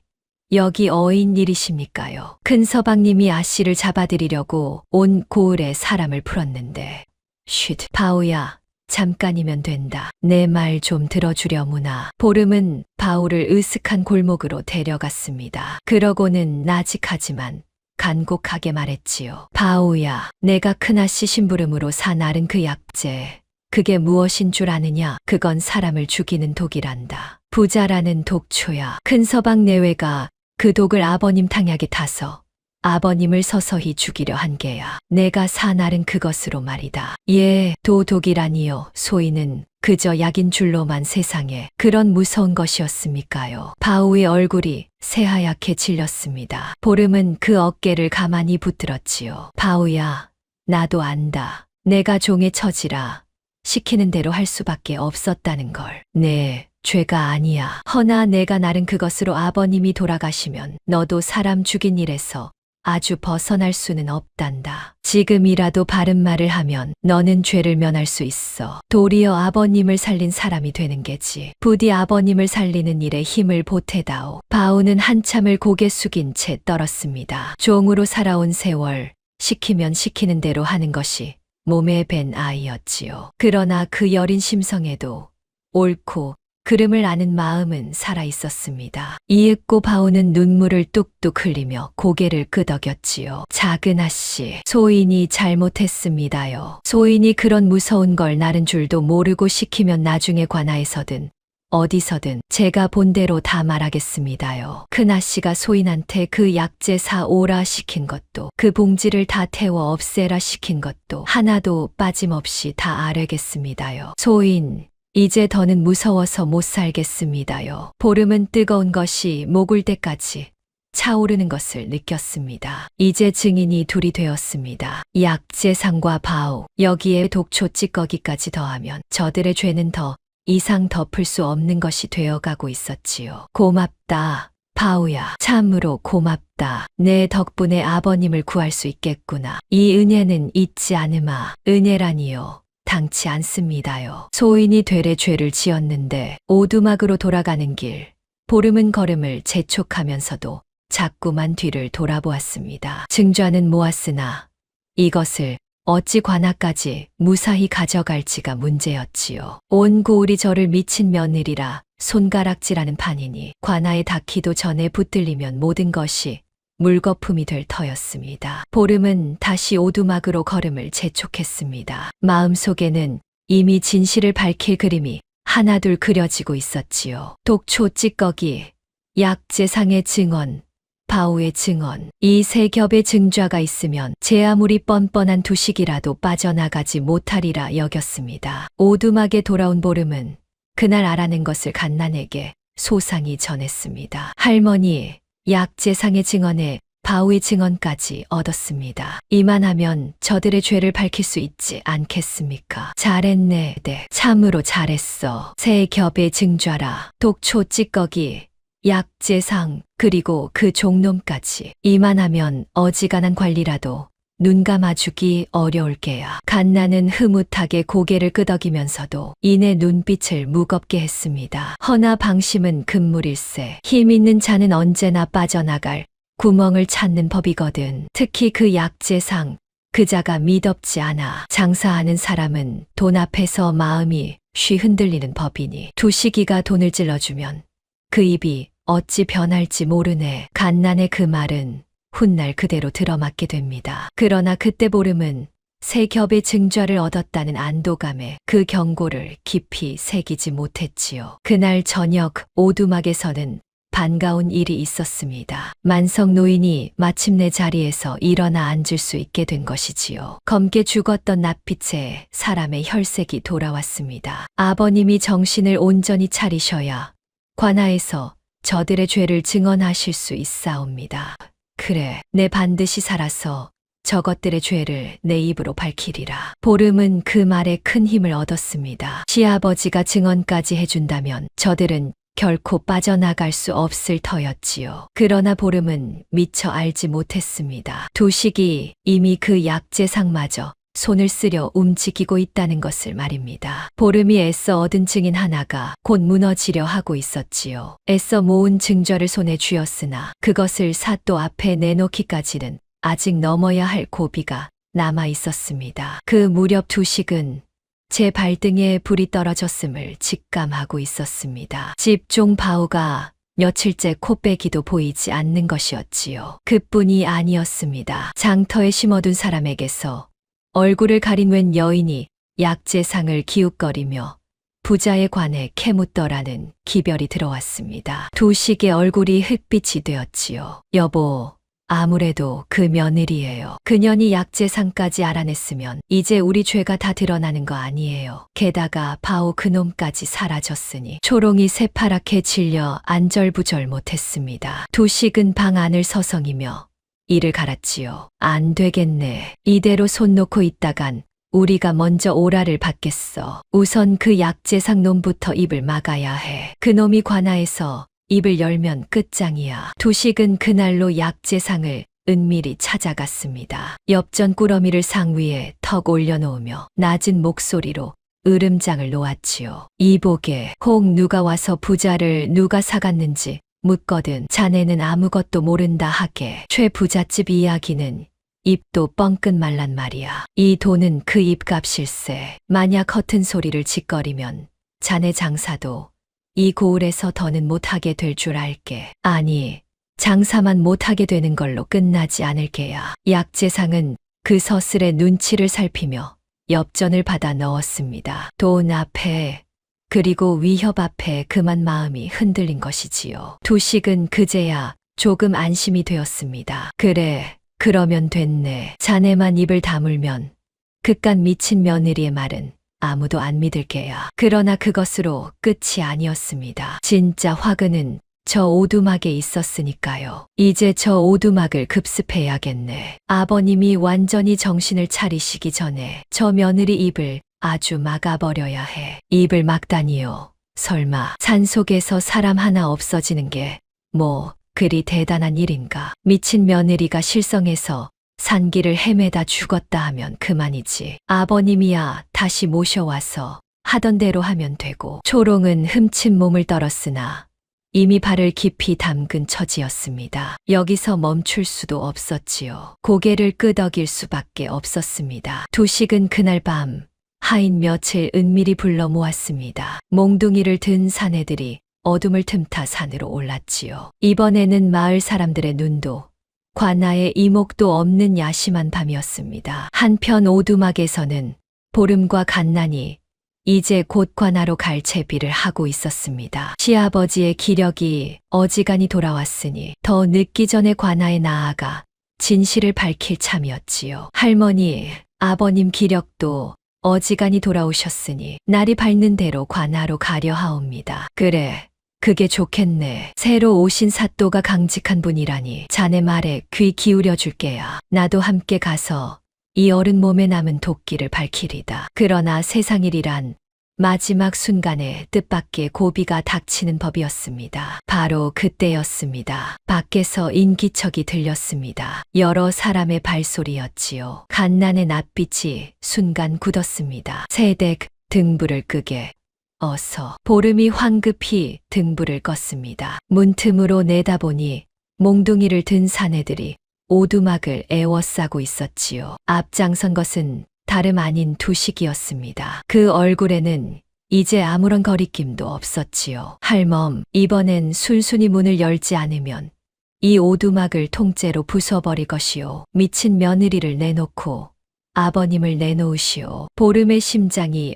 여기 어인 일이십니까요? 큰 서방님이 아씨를 잡아들이려고 온 고을에 사람을 풀었는데. 쉿. 바우야. 잠깐이면 된다. 내 말 좀 들어주려무나. 보름은 바우를 으슥한 골목으로 데려갔습니다. 그러고는 나직하지만 간곡하게 말했지요. 바우야, 내가 큰아씨 심부름으로 사 나른 그 약재. 그게 무엇인 줄 아느냐? 그건 사람을 죽이는 독이란다. 부자라는 독초야. 큰 서방 내외가 그 독을 아버님 탕약에 타서 아버님을 서서히 죽이려 한 게야. 내가 사 나른 그것으로 말이다. 예, 도독이라니요. 소인은 그저 약인 줄로만 세상에 그런 무서운 것이었습니까요? 바우의 얼굴이 새하얗게 질렸습니다. 보름은 그 어깨를 가만히 붙들었지요. 바우야, 나도 안다. 내가 종의 처지라 시키는 대로 할 수밖에 없었다는 걸. 네, 죄가 아니야. 허나 내가 나른 그것으로 아버님이 돌아가시면 너도 사람 죽인 일에서 아주 벗어날 수는 없단다. 지금이라도 바른 말을 하면 너는 죄를 면할 수 있어. 도리어 아버님을 살린 사람이 되는 게지. 부디 아버님을 살리는 일에 힘을 보태다오. 바우는 한참을 고개 숙인 채 떨었습니다. 종으로 살아온 세월, 시키면 시키는 대로 하는 것이 몸에 밴 아이였지요. 그러나 그 여린 심성에도 옳고 그름을 아는 마음은 살아 있었습니다. 이윽고 바우는 눈물을 뚝뚝 흘리며 고개를 끄덕였지요. 작은 아씨, 소인이 잘못했습니다요. 소인이 그런 무서운 걸 나른 줄도 모르고 시키면 나중에 관아에서든 어디서든 제가 본대로 다 말하겠습니다요. 큰아씨가 소인한테 그 약재 사 오라 시킨 것도 그 봉지를 다 태워 없애라 시킨 것도 하나도 빠짐없이 다 아뢰겠습니다요. 소인, 이제 더는 무서워서 못 살겠습니다요. 보름은 뜨거운 것이 목을 때까지 차오르는 것을 느꼈습니다. 이제 증인이 둘이 되었습니다. 약재상과 바우, 여기에 독초 찌꺼기까지 더하면 저들의 죄는 더 이상 덮을 수 없는 것이 되어가고 있었지요. 고맙다, 바우야. 참으로 고맙다. 내 덕분에 아버님을 구할 수 있겠구나. 이 은혜는 잊지 않으마. 은혜라니요. 당치 않습니다요. 소인이 되레 죄를 지었는데 오두막으로 돌아가는 길, 보름은 걸음을 재촉하면서도 자꾸만 뒤를 돌아보았습니다. 증좌는 모았으나 이것을 어찌 관아까지 무사히 가져갈지가 문제였지요. 온 고을이 저를 미친 며느리라 손가락질하는 판이니 관아에 닿기도 전에 붙들리면 모든 것이 물거품이 될 터였습니다. 보름은 다시 오두막으로 걸음을 재촉했습니다. 마음속에는 이미 진실을 밝힐 그림이 하나둘 그려지고 있었지요. 독초 찌꺼기, 약재상의 증언, 바오의 증언. 이 세 겹의 증좌가 있으면 제 아무리 뻔뻔한 두식이라도 빠져나가지 못하리라 여겼습니다. 오두막에 돌아온 보름은 그날 알아낸 것을 갓난에게 소상히 전했습니다. 할머니, 약재상의 증언에 바오의 증언까지 얻었습니다. 이만하면 저들의 죄를 밝힐 수 있지 않겠습니까? 잘했네. 네, 참으로 잘했어. 세 겹의 증좌라. 독초 찌꺼기, 약재상, 그리고 그 종놈까지. 이만하면 어지간한 관리라도 눈 감아주기 어려울 게야. 갓나는 흐뭇하게 고개를 끄덕이면서도 이내 눈빛을 무겁게 했습니다. 허나 방심은 금물일세. 힘 있는 자는 언제나 빠져나갈 구멍을 찾는 법이거든. 특히 그 약재상, 그자가 미덥지 않아. 장사하는 사람은 돈 앞에서 마음이 쉬 흔들리는 법이니 두시기가 돈을 찔러주면 그 입이 어찌 변할지 모르네. 갓난의 그 말은 훗날 그대로 들어맞게 됩니다. 그러나 그때 보름은 세 겹의 증좌를 얻었다는 안도감에 그 경고를 깊이 새기지 못했지요. 그날 저녁 오두막에서는 반가운 일이 있었습니다. 만성 노인이 마침내 자리에서 일어나 앉을 수 있게 된 것이지요. 검게 죽었던 낯빛에 사람의 혈색이 돌아왔습니다. 아버님이 정신을 온전히 차리셔야 관하에서 저들의 죄를 증언하실 수 있사옵니다. 그래, 내 반드시 살아서 저것들의 죄를 내 입으로 밝히리라. 보름은 그 말에 큰 힘을 얻었습니다. 시아버지가 증언까지 해준다면 저들은 결코 빠져나갈 수 없을 터였지요. 그러나 보름은 미처 알지 못했습니다. 두식이 이미 그 약재상마저 손을 쓰려 움직이고 있다는 것을 말입니다. 보름이 애써 얻은 증인 하나가 곧 무너지려 하고 있었지요. 애써 모은 증좌를 손에 쥐었으나 그것을 사또 앞에 내놓기까지는 아직 넘어야 할 고비가 남아 있었습니다. 그 무렵 두식은 제 발등에 불이 떨어졌음을 직감하고 있었습니다. 집종 바오가 며칠째 코빼기도 보이지 않는 것이었지요. 그뿐이 아니었습니다. 장터에 심어둔 사람에게서 얼굴을 가린 웬 여인이 약재상을 기웃거리며 부자에 관해 캐묻더라는 기별이 들어왔습니다. 두식의 얼굴이 흑빛이 되었지요. 여보, 아무래도 그 며느리예요. 그년이 약재상까지 알아냈으면 이제 우리 죄가 다 드러나는 거 아니에요. 게다가 바오 그놈까지 사라졌으니 초롱이 새파랗게 질려 안절부절 못했습니다. 두식은 방 안을 서성이며 이를 갈았지요. 안 되겠네. 이대로 손 놓고 있다간 우리가 먼저 오라를 받겠어. 우선 그 약재상 놈부터 입을 막아야 해. 그놈이 관하에서 입을 열면 끝장이야. 두식은 그날로 약재상을 은밀히 찾아갔습니다. 엽전 꾸러미를 상 위에 턱 올려놓으며 낮은 목소리로 으름장을 놓았지요. 이보게, 혹 누가 와서 부자를 누가 사갔는지 묻거든 자네는 아무것도 모른다 하게. 최 부잣집 이야기는 입도 뻥끗 말란 말이야. 이 돈은 그 입값일세. 만약 허튼 소리를 짓거리면 자네 장사도 이 고을에서 더는 못하게 될 줄 알게. 아니, 장사만 못하게 되는 걸로 끝나지 않을 게야. 약재상은 그 서슬의 눈치를 살피며 엽전을 받아 넣었습니다. 돈 앞에 그리고 위협 앞에 그만 마음이 흔들린 것이지요. 두식은 그제야 조금 안심이 되었습니다. 그래, 그러면 됐네. 자네만 입을 다물면 그깟 미친 며느리의 말은 아무도 안 믿을 게야. 그러나 그것으로 끝이 아니었습니다. 진짜 화근은 저 오두막에 있었으니까요. 이제 저 오두막을 급습해야겠네. 아버님이 완전히 정신을 차리시기 전에 저 며느리 입을 아주 막아버려야 해. 입을 막다니요. 설마 산속에서 사람 하나 없어지는 게 뭐 그리 대단한 일인가. 미친 며느리가 실성해서 산길을 헤매다 죽었다 하면 그만이지. 아버님이야 다시 모셔와서 하던 대로 하면 되고. 초롱은 흠친 몸을 떨었으나 이미 발을 깊이 담근 처지였습니다. 여기서 멈출 수도 없었지요. 고개를 끄덕일 수밖에 없었습니다. 두식은 그날 밤 하인 며칠 은밀히 불러 모았습니다. 몽둥이를 든 사내들이 어둠을 틈타 산으로 올랐지요. 이번에는 마을 사람들의 눈도 관아의 이목도 없는 야심한 밤이었습니다. 한편 오두막에서는 보름과 갓난이 이제 곧 관하로 갈 채비를 하고 있었습니다. 시아버지의 기력이 어지간히 돌아왔으니 더 늦기 전에 관하에 나아가 진실을 밝힐 참이었지요. 할머니, 아버님 기력도 어지간히 돌아오셨으니 날이 밝는 대로 관하로 가려 하옵니다. 그래, 그게 좋겠네. 새로 오신 사또가 강직한 분이라니 자네 말에 귀 기울여 줄게야. 나도 함께 가서 이 어른 몸에 남은 도끼를 밝히리다. 그러나 세상일이란 마지막 순간에 뜻밖의 고비가 닥치는 법이었습니다. 바로 그때였습니다. 밖에서 인기척이 들렸습니다. 여러 사람의 발소리였지요. 갓난의 낯빛이 순간 굳었습니다. 세댁 등불을 끄게. 어서. 보름이 황급히 등불을 껐습니다. 문틈으로 내다보니 몽둥이를 든 사내들이 오두막을 애워싸고 있었지요. 앞장선 것은 다름 아닌 두식이었습니다. 그 얼굴에는 이제 아무런 거리낌도 없었지요. 할멈, 이번엔 순순히 문을 열지 않으면 이 오두막을 통째로 부숴버릴 것이오. 미친 며느리를 내놓고 아버님을 내놓으시오. 보름의 심장이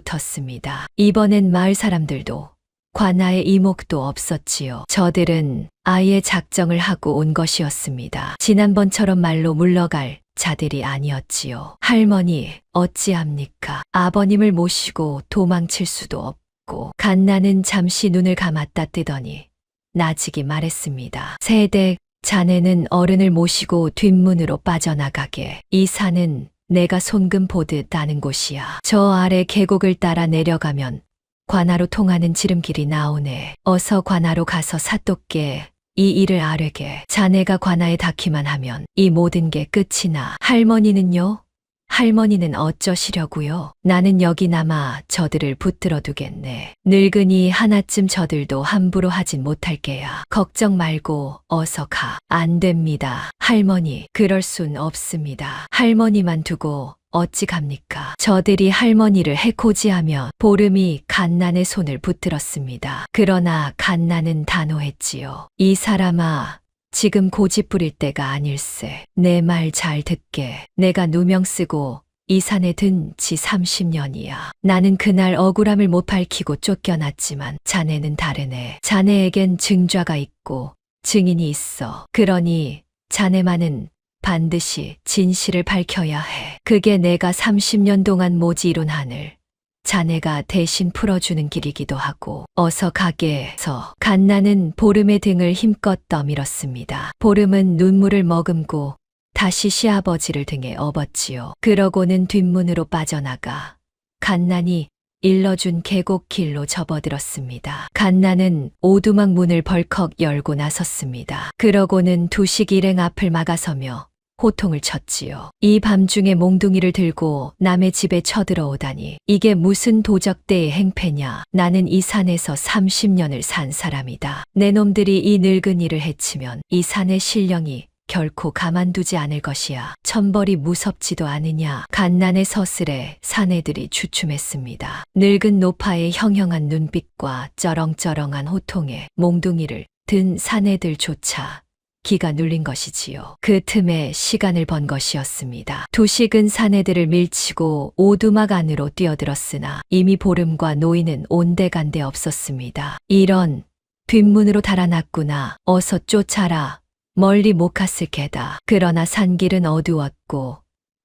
얼어붙었습니다. 이번엔 마을 사람들도 관아의 이목도 없었지요. 저들은 아예 작정을 하고 온 것이었습니다. 지난번처럼 말로 물러갈 자들이 아니었지요. 할머니, 어찌합니까? 아버님을 모시고 도망칠 수도 없고. 갓나는 잠시 눈을 감았다 뜨더니 나직이 말했습니다. 세댁, 자네는 어른을 모시고 뒷문으로 빠져나가게. 이 산은 내가 손금 보듯 아는 곳이야. 저 아래 계곡을 따라 내려가면 관아로 통하는 지름길이 나오네. 어서 관아로 가서 사또께 이 일을 아뢰게. 자네가 관아에 닿기만 하면 이 모든 게 끝이 나. 할머니는요? 할머니는 어쩌시려고요? 나는 여기 남아 저들을 붙들어 두겠네. 늙으니 하나쯤 저들도 함부로 하진 못할 게야. 걱정 말고 어서 가. 안 됩니다. 할머니, 그럴 순 없습니다. 할머니만 두고 어찌 갑니까? 저들이 할머니를 해코지하며 보름이 갓난의 손을 붙들었습니다. 그러나 갓난은 단호했지요. 이 사람아, 지금 고집 부릴 때가 아닐세. 내 말 잘 듣게. 내가 누명 쓰고 이 산에 든 지 30년이야. 나는 그날 억울함을 못 밝히고 쫓겨났지만 자네는 다르네. 자네에겐 증좌가 있고 증인이 있어. 그러니 자네만은 반드시 진실을 밝혀야 해. 그게 내가 30년 동안 모지 이룬 한을 자네가 대신 풀어주는 길이기도 하고. 어서 가게 해서. 갓나는 보름의 등을 힘껏 떠밀었습니다. 보름은 눈물을 머금고 다시 시아버지를 등에 업었지요. 그러고는 뒷문으로 빠져나가 갓난이 일러준 계곡길로 접어들었습니다. 갓나는 오두막 문을 벌컥 열고 나섰습니다. 그러고는 두식 일행 앞을 막아서며 호통을 쳤지요. 이 밤중에 몽둥이를 들고 남의 집에 쳐들어오다니 이게 무슨 도적대의 행패냐. 나는 이 산에서 30년을 산 사람이다. 내 놈들이 이 늙은이를 해치면 이 산의 신령이 결코 가만두지 않을 것이야. 천벌이 무섭지도 않으냐. 갓난의 서슬에 사내들이 주춤했습니다. 늙은 노파의 형형한 눈빛과 쩌렁쩌렁한 호통에 몽둥이를 든 사내들조차 기가 눌린 것이지요. 그 틈에 시간을 번 것이었습니다. 두식은 사내들을 밀치고 오두막 안으로 뛰어들었으나 이미 보름과 노인은 온데간데 없었습니다. 이런, 뒷문으로 달아났구나. 어서 쫓아라. 멀리 못 갔을 게다. 그러나 산길은 어두웠고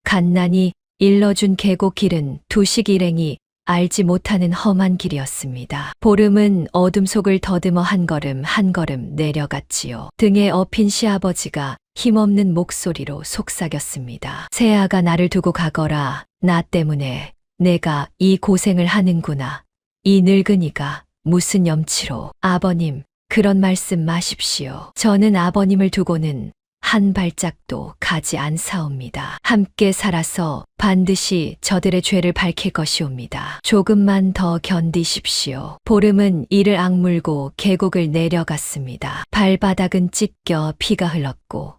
갓난이 일러준 계곡길은 두식 일행이 알지 못하는 험한 길이었습니다. 보름은 어둠 속을 더듬어 한 걸음 한 걸음 내려갔지요. 등에 업힌 시아버지가 힘없는 목소리로 속삭였습니다. 새아가 나를 두고 가거라. 나 때문에 내가 이 고생을 하는구나. 이 늙은이가 무슨 염치로. 아버님, 그런 말씀 마십시오. 저는 아버님을 두고는 한 발짝도 가지 않사옵니다. 함께 살아서 반드시 저들의 죄를 밝힐 것이옵니다. 조금만 더 견디십시오. 보름은 이를 악물고 계곡을 내려갔습니다. 발바닥은 찢겨 피가 흘렀고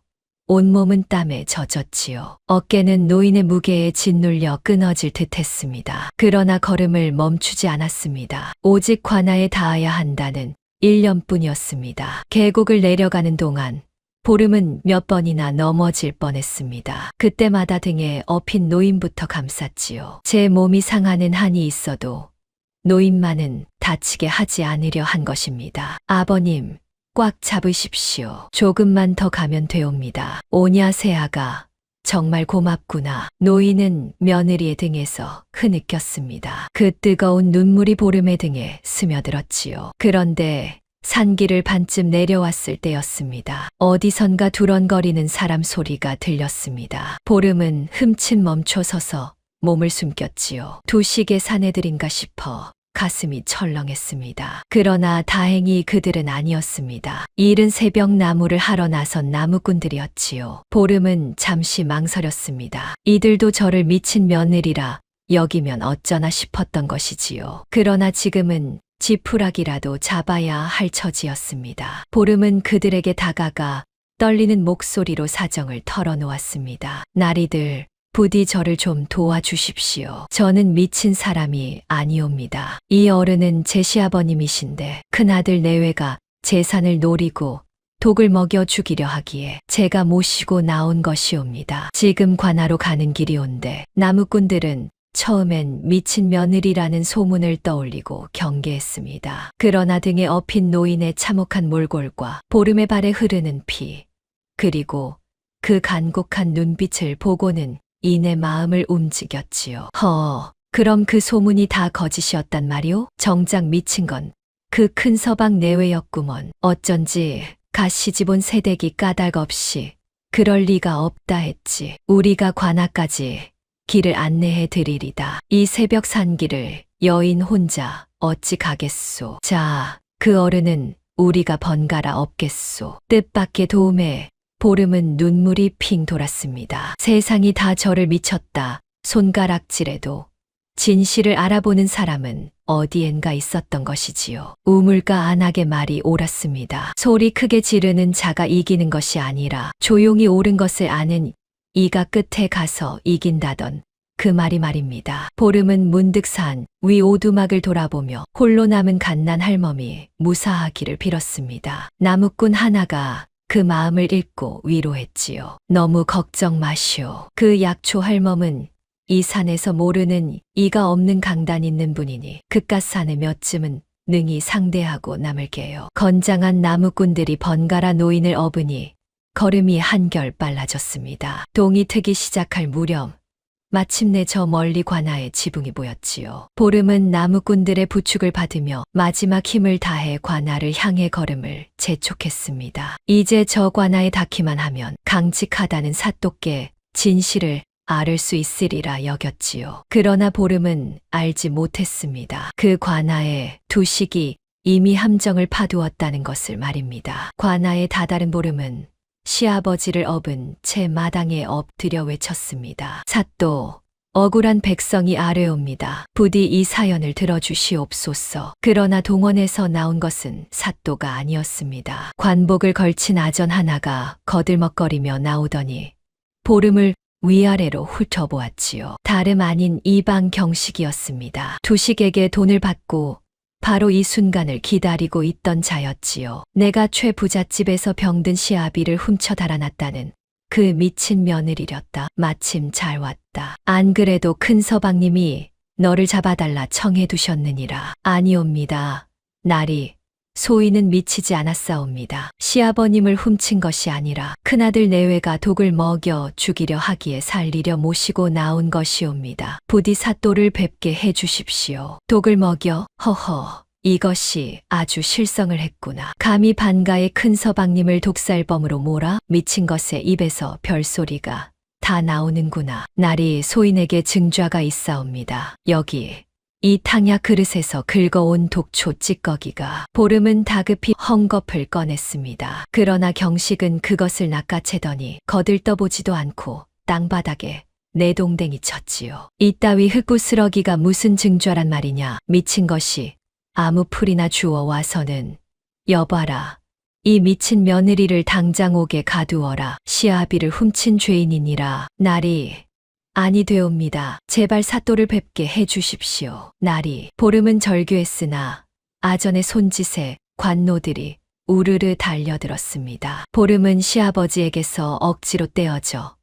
온몸은 땀에 젖었지요. 어깨는 노인의 무게에 짓눌려 끊어질 듯했습니다. 그러나 걸음을 멈추지 않았습니다. 오직 관아에 닿아야 한다는 일념뿐이었습니다. 계곡을 내려가는 동안 보름은 몇 번이나 넘어질 뻔했습니다. 그때마다 등에 업힌 노인부터 감쌌지요. 제 몸이 상하는 한이 있어도 노인만은 다치게 하지 않으려 한 것입니다. 아버님, 꽉 잡으십시오. 조금만 더 가면 되옵니다. 오냐 새아가 정말 고맙구나. 노인은 며느리의 등에서 흐느꼈습니다. 그 뜨거운 눈물이 보름의 등에 스며들었지요. 그런데 산길을 반쯤 내려왔을 때였습니다. 어디선가 두런거리는 사람 소리가 들렸습니다. 보름은 흠칫 멈춰 서서 몸을 숨겼지요. 두식의 사내들인가 싶어 가슴이 철렁했습니다. 그러나 다행히 그들은 아니었습니다. 이른 새벽 나무를 하러 나선 나무꾼들이었지요. 보름은 잠시 망설였습니다. 이들도 저를 미친 며느리라 여기면 어쩌나 싶었던 것이지요. 그러나 지금은 지푸라기라도 잡아야 할 처지였습니다. 보름은 그들에게 다가가 떨리는 목소리로 사정을 털어놓았습니다. 나리들, 부디 저를 좀 도와주십시오. 저는 미친 사람이 아니옵니다. 이 어른은 제 시아버님이신데 큰아들 내외가 재산을 노리고 독을 먹여 죽이려 하기에 제가 모시고 나온 것이옵니다. 지금 관하로 가는 길이온데 나무꾼들은 처음엔 미친 며느리라는 소문을 떠올리고 경계했습니다. 그러나 등에 업힌 노인의 참혹한 몰골과 보름의 발에 흐르는 피, 그리고 그 간곡한 눈빛을 보고는 이내 마음을 움직였지요. 그럼 그 소문이 다 거짓이었단 말이오? 정작 미친 건 그 큰 서방 내외였구먼. 어쩐지 가시집온 새댁이 까닭없이 그럴 리가 없다 했지. 우리가 관아까지 길을 안내해 드리리다. 이 새벽 산길을 여인 혼자 어찌 가겠소. 자, 그 어른은 우리가 번갈아 업겠소. 뜻밖의 도움에 보름은 눈물이 핑 돌았습니다. 세상이 다 저를 미쳤다. 손가락질에도 진실을 알아보는 사람은 어디엔가 있었던 것이지요. 우물가 안하게 말이 옳았습니다. 소리 크게 지르는 자가 이기는 것이 아니라 조용히 옳은 것을 아는 이가 끝에 가서 이긴다던 그 말이 말입니다. 보름은 문득 산 위 오두막을 돌아보며 홀로 남은 갓난 할멈이 무사하기를 빌었습니다. 나무꾼 하나가 그 마음을 읽고 위로했지요. 너무 걱정 마시오. 그 약초 할멈은 이 산에서 모르는 이가 없는 강단 있는 분이니 그깟 산에 몇쯤은 능히 상대하고 남을게요. 건장한 나무꾼들이 번갈아 노인을 업으니 걸음이 한결 빨라졌습니다. 동이 트기 시작할 무렵 마침내 저 멀리 관아의 지붕이 보였지요. 보름은 나무꾼들의 부축을 받으며 마지막 힘을 다해 관아를 향해 걸음을 재촉했습니다. 이제 저 관아에 닿기만 하면 강직하다는 사또께 진실을 앓을 수 있으리라 여겼지요. 그러나 보름은 알지 못했습니다. 그 관아에 두식이 이미 함정을 파두었다는 것을 말입니다. 관아에 다다른 보름은 시아버지를 업은 채 마당에 엎드려 외쳤습니다. 사또, 억울한 백성이 아뢰옵니다. 부디 이 사연을 들어주시옵소서. 그러나 동원에서 나온 것은 사또가 아니었습니다. 관복을 걸친 아전 하나가 거들먹거리며 나오더니 보름을 위아래로 훑어보았지요. 다름 아닌 이방 경식이었습니다. 두식에게 돈을 받고 바로 이 순간을 기다리고 있던 자였지요. 내가 최 부잣집에서 병든 시아비를 훔쳐 달아났다는 그 미친 며느리렸다. 마침 잘 왔다. 안 그래도 큰 서방님이 너를 잡아달라 청해 두셨느니라. 아니옵니다. 나리, 소인은 미치지 않았사옵니다. 시아버님을 훔친 것이 아니라 큰아들 내외가 독을 먹여 죽이려 하기에 살리려 모시고 나온 것이옵니다. 부디 사또를 뵙게 해주십시오. 독을 먹여? 허허. 이것이 아주 실성을 했구나. 감히 반가의 큰 서방님을 독살범으로 몰아 미친 것에 입에서 별소리가 다 나오는구나. 나리 소인에게 증좌가 있사옵니다. 여기. 이 탕야 그릇에서 긁어온 독초 찌꺼기가. 보름은 다급히 헝겊을 꺼냈습니다. 그러나 경식은 그것을 낚아채더니 거들떠보지도 않고 땅바닥에 내동댕이 쳤지요. 이따위 흙구스러기가 무슨 증좌란 말이냐. 미친 것이 아무 풀이나 주워 와서는 여봐라. 이 미친 며느리를 당장 옥에 가두어라. 시아비를 훔친 죄인이니라. 나리. 아니 되옵니다. 제발 사또를 뵙게 해주십시오. 나리. 보름은 절규했으나 아전의 손짓에 관노들이 우르르 달려들었습니다. 보름은 시아버지에게서 억지로 떼어져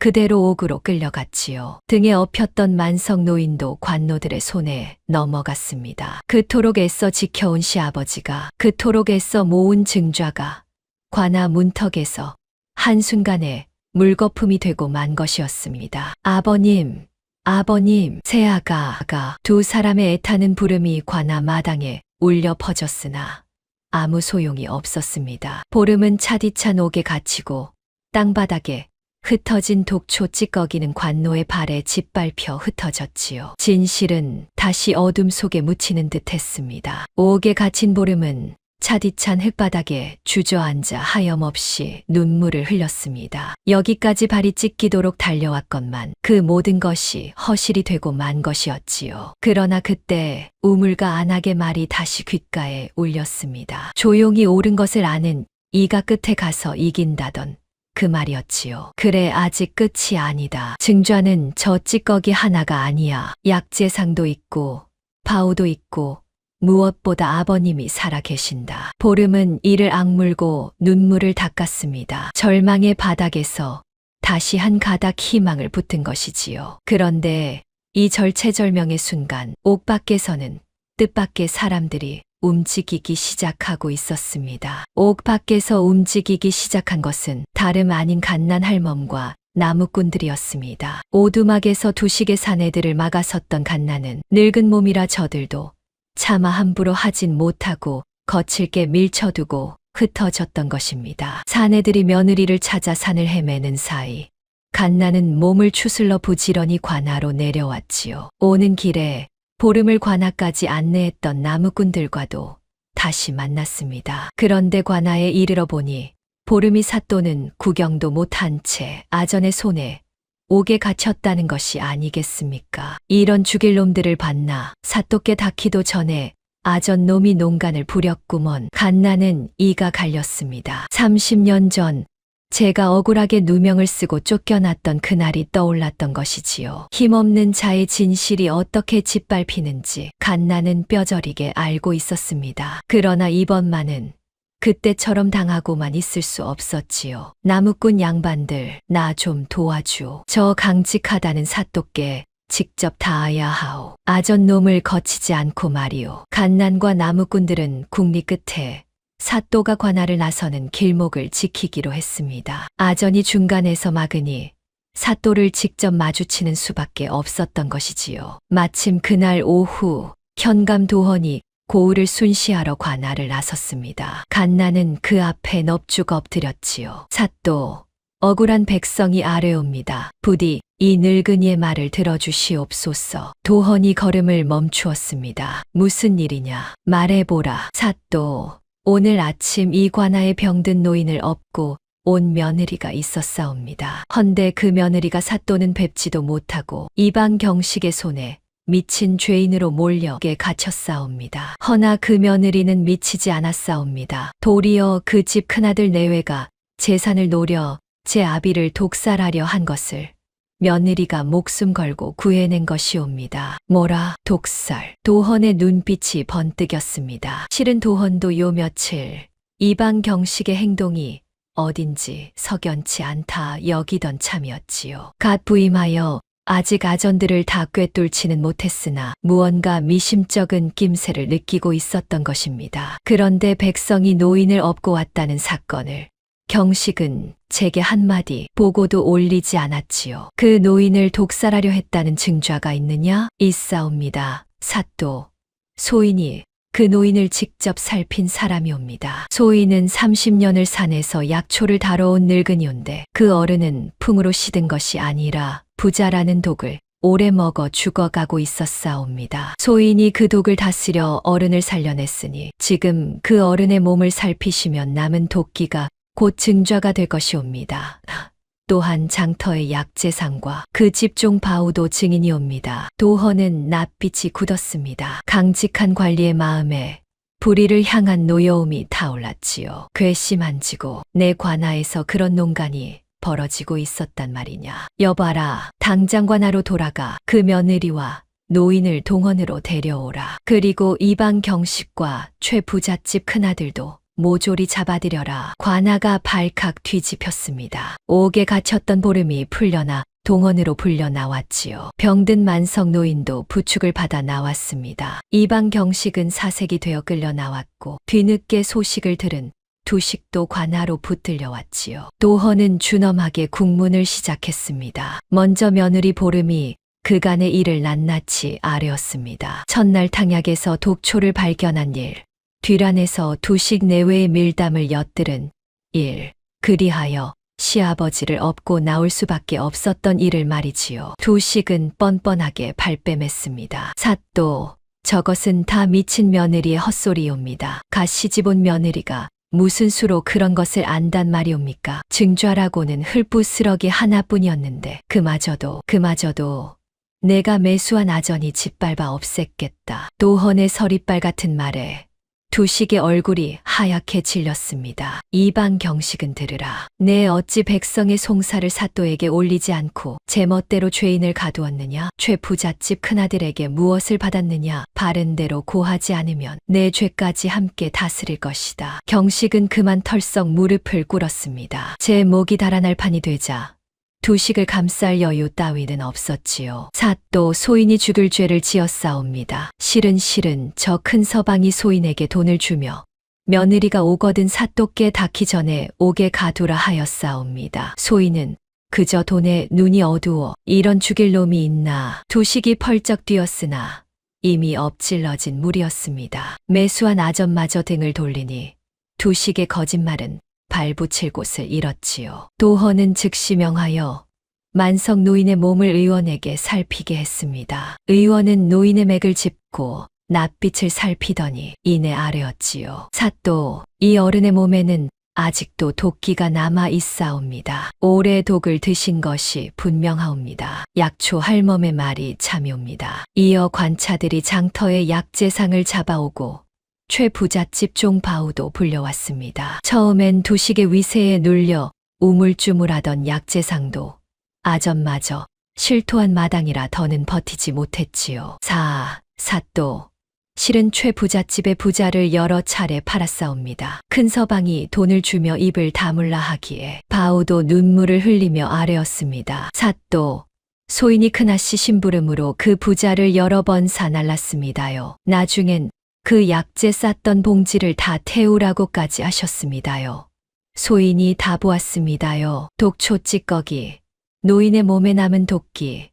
그대로 옥으로 끌려갔지요. 등에 업혔던 만석 노인도 관노들의 손에 넘어갔습니다. 그토록 애써 지켜온 시아버지가, 그토록 애써 모은 증좌가 관아 문턱에서 한순간에 물거품이 되고 만 것이었습니다. 아버님, 아버님, 새아가 두 사람의 애타는 부름이 관아 마당에 울려 퍼졌으나 아무 소용이 없었습니다. 보름은 차디찬 옥에 갇히고 땅바닥에 흩어진 독초 찌꺼기는 관노의 발에 짓밟혀 흩어졌지요. 진실은 다시 어둠 속에 묻히는 듯 했습니다. 옥에 갇힌 보름은 차디찬 흙바닥에 주저앉아 하염없이 눈물을 흘렸습니다. 여기까지 발이 찢기도록 달려왔건만 그 모든 것이 허실이 되고 만 것이었지요. 그러나 그때 우물가 안악의 말이 다시 귓가에 울렸습니다. 조용히 옳은 것을 아는 이가 끝에 가서 이긴다던 그 말이었지요. 그래, 아직 끝이 아니다. 증좌는 저 찌꺼기 하나가 아니야. 약재상도 있고 바우도 있고 무엇보다 아버님이 살아 계신다. 보름은 이를 악물고 눈물을 닦았습니다. 절망의 바닥에서 다시 한 가닥 희망을 붙든 것이지요. 그런데 이 절체절명의 순간 옥 밖에서는 뜻밖의 사람들이 움직이기 시작하고 있었습니다. 옥 밖에서 움직이기 시작한 것은 다름 아닌 갓난 할멈과 나무꾼들이었습니다. 오두막에서 두식의 사내들을 막아섰던 갓난은 늙은 몸이라 저들도 차마 함부로 하진 못하고 거칠게 밀쳐두고 흩어졌던 것입니다. 사내들이 며느리를 찾아 산을 헤매는 사이 갓난은 몸을 추슬러 부지런히 관아로 내려왔지요. 오는 길에 보름을 관아까지 안내했던 나무꾼들과도 다시 만났습니다. 그런데 관아에 이르러 보니 보름이 삿도는 구경도 못한 채 아전의 손에 옥에 갇혔다는 것이 아니겠습니까? 이런 죽일 놈들을 봤나. 삿도께 닿기도 전에 아전 놈이 농간을 부렸구먼. 갓난은 이가 갈렸습니다. 30년 전 제가 억울하게 누명을 쓰고 쫓겨났던 그날이 떠올랐던 것이지요. 힘없는 자의 진실이 어떻게 짓밟히는지 갓난은 뼈저리게 알고 있었습니다. 그러나 이번만은 그때처럼 당하고만 있을 수 없었지요. 나무꾼 양반들, 나 좀 도와줘. 저 강직하다는 삿도께 직접 닿아야 하오. 아전 놈을 거치지 않고 말이오. 갓난과 나무꾼들은 국리 끝에 삿도가 관아를 나서는 길목을 지키기로 했습니다. 아전이 중간에서 막으니 삿도를 직접 마주치는 수밖에 없었던 것이지요. 마침 그날 오후 현감 도헌이 고을을 순시하러 관아를 나섰습니다. 갓난은 그 앞에 넙죽 엎드렸지요. 삿도, 억울한 백성이 아뢰옵니다. 부디 이 늙은이의 말을 들어주시옵소서. 도헌이 걸음을 멈추었습니다. 무슨 일이냐? 말해보라. 삿도, 오늘 아침 이 관아에 병든 노인을 업고 온 며느리가 있었사옵니다. 헌데 그 며느리가 삿도는 뵙지도 못하고 이방 경식의 손에 미친 죄인으로 몰려게 갇혔사옵니다. 허나 그 며느리는 미치지 않았사옵니다. 도리어 그 집 큰아들 내외가 재산을 노려 제 아비를 독살하려 한 것을 며느리가 목숨 걸고 구해낸 것이옵니다. 뭐라? 독살. 도헌의 눈빛이 번뜩였습니다. 실은 도헌도 요 며칠 이방 경식의 행동이 어딘지 석연치 않다 여기던 참이었지요. 갓 부임하여 아직 아전들을 다 꿰뚫지는 못했으나 무언가 미심쩍은 낌새를 느끼고 있었던 것입니다. 그런데 백성이 노인을 업고 왔다는 사건을 경식은 제게 한마디 보고도 올리지 않았지요. 그 노인을 독살하려 했다는 증좌가 있느냐? 있사옵니다. 삿도, 소인이 그 노인을 직접 살핀 사람이옵니다. 소인은 30년을 산에서 약초를 다뤄온 늙은이온데 그 어른은 풍으로 시든 것이 아니라 부자라는 독을 오래 먹어 죽어가고 있었사옵니다. 소인이 그 독을 다스려 어른을 살려냈으니 지금 그 어른의 몸을 살피시면 남은 도끼가 곧 증좌가 될 것이옵니다. 또한 장터의 약재상과 그 집종 바우도 증인이옵니다. 도헌은 낯빛이 굳었습니다. 강직한 관리의 마음에 불의를 향한 노여움이 타올랐지요. 괘씸한지고 내 관아에서 그런 농간이 벌어지고 있었단 말이냐. 여봐라, 당장 관아로 돌아가 그 며느리와 노인을 동원으로 데려오라. 그리고 이방 경식과 최 부잣집 큰아들도 모조리 잡아들여라. 관아가 발칵 뒤집혔습니다. 옥에 갇혔던 보름이 풀려나 동원으로 불려 나왔지요. 병든 만석 노인도 부축을 받아 나왔습니다. 이방 경식은 사색이 되어 끌려 나왔고 뒤늦게 소식을 들은 두식도 관아로 붙들려 왔지요. 도헌은 준엄하게 국문을 시작했습니다. 먼저 며느리 보름이 그간의 일을 낱낱이 아뢰었습니다. 첫날 탕약에서 독초를 발견한 일, 뒤란에서 두식 내외의 밀담을 엿들은 일, 그리하여 시아버지를 업고 나올 수밖에 없었던 일을 말이지요. 두식은 뻔뻔하게 발뺌했습니다. 사또, 저것은 다 미친 며느리의 헛소리옵니다. 가 시집온 며느리가 무슨 수로 그런 것을 안단 말이옵니까? 증좌라고는 흙부스러기 하나뿐이었는데 그마저도 내가 매수한 아전이 짓밟아 없앴겠다. 도헌의 서리빨 같은 말에 두식의 얼굴이 하얗게 질렸습니다. 이방 경식은 들으라. 내 어찌 백성의 송사를 사또에게 올리지 않고 제멋대로 죄인을 가두었느냐? 최 부잣집 큰아들에게 무엇을 받았느냐? 바른대로 고하지 않으면 내 죄까지 함께 다스릴 것이다. 경식은 그만 털썩 무릎을 꿇었습니다. 제 목이 달아날 판이 되자 두식을 감쌀 여유 따위는 없었지요. 사또 소인이 죽을 죄를 지었사옵니다. 실은 저 큰 서방이 소인에게 돈을 주며 며느리가 오거든 사또께 닿기 전에 옥에 가두라 하였사옵니다. 소인은 그저 돈에 눈이 어두워 이런 죽일 놈이 있나. 두식이 펄쩍 뛰었으나 이미 엎질러진 물이었습니다. 매수한 아전마저 등을 돌리니 두식의 거짓말은 발붙일 곳을 잃었지요. 도헌은 즉시 명하여 만석 노인의 몸을 의원에게 살피게 했습니다. 의원은 노인의 맥을 짚고 낯빛을 살피더니 이내 아뢰었지요. 사또, 이 어른의 몸에는 아직도 독기가 남아 있사옵니다. 오래 독을 드신 것이 분명하옵니다. 약초 할멈의 말이 참이옵니다. 이어 관차들이 장터에 약재상을 잡아오고 최 부잣집 종바우도 불려왔습니다. 처음엔 두식의 위세에 눌려 우물쭈물하던 약재상도 아전마저 실토한 마당이라 더는 버티지 못했지요. 사또, 실은 최 부잣집의 부자를 여러 차례 팔았사옵니다. 큰 서방이 돈을 주며 입을 다물라 하기에 바우도 눈물을 흘리며 아뢰었습니다. 사또, 소인이 큰아씨 심부름으로 그 부자를 여러 번 사날랐습니다요. 나중엔 그 약재 쌌던 봉지를 다 태우라고까지 하셨습니다요. 소인이 다 보았습니다요. 독초 찌꺼기, 노인의 몸에 남은 도끼,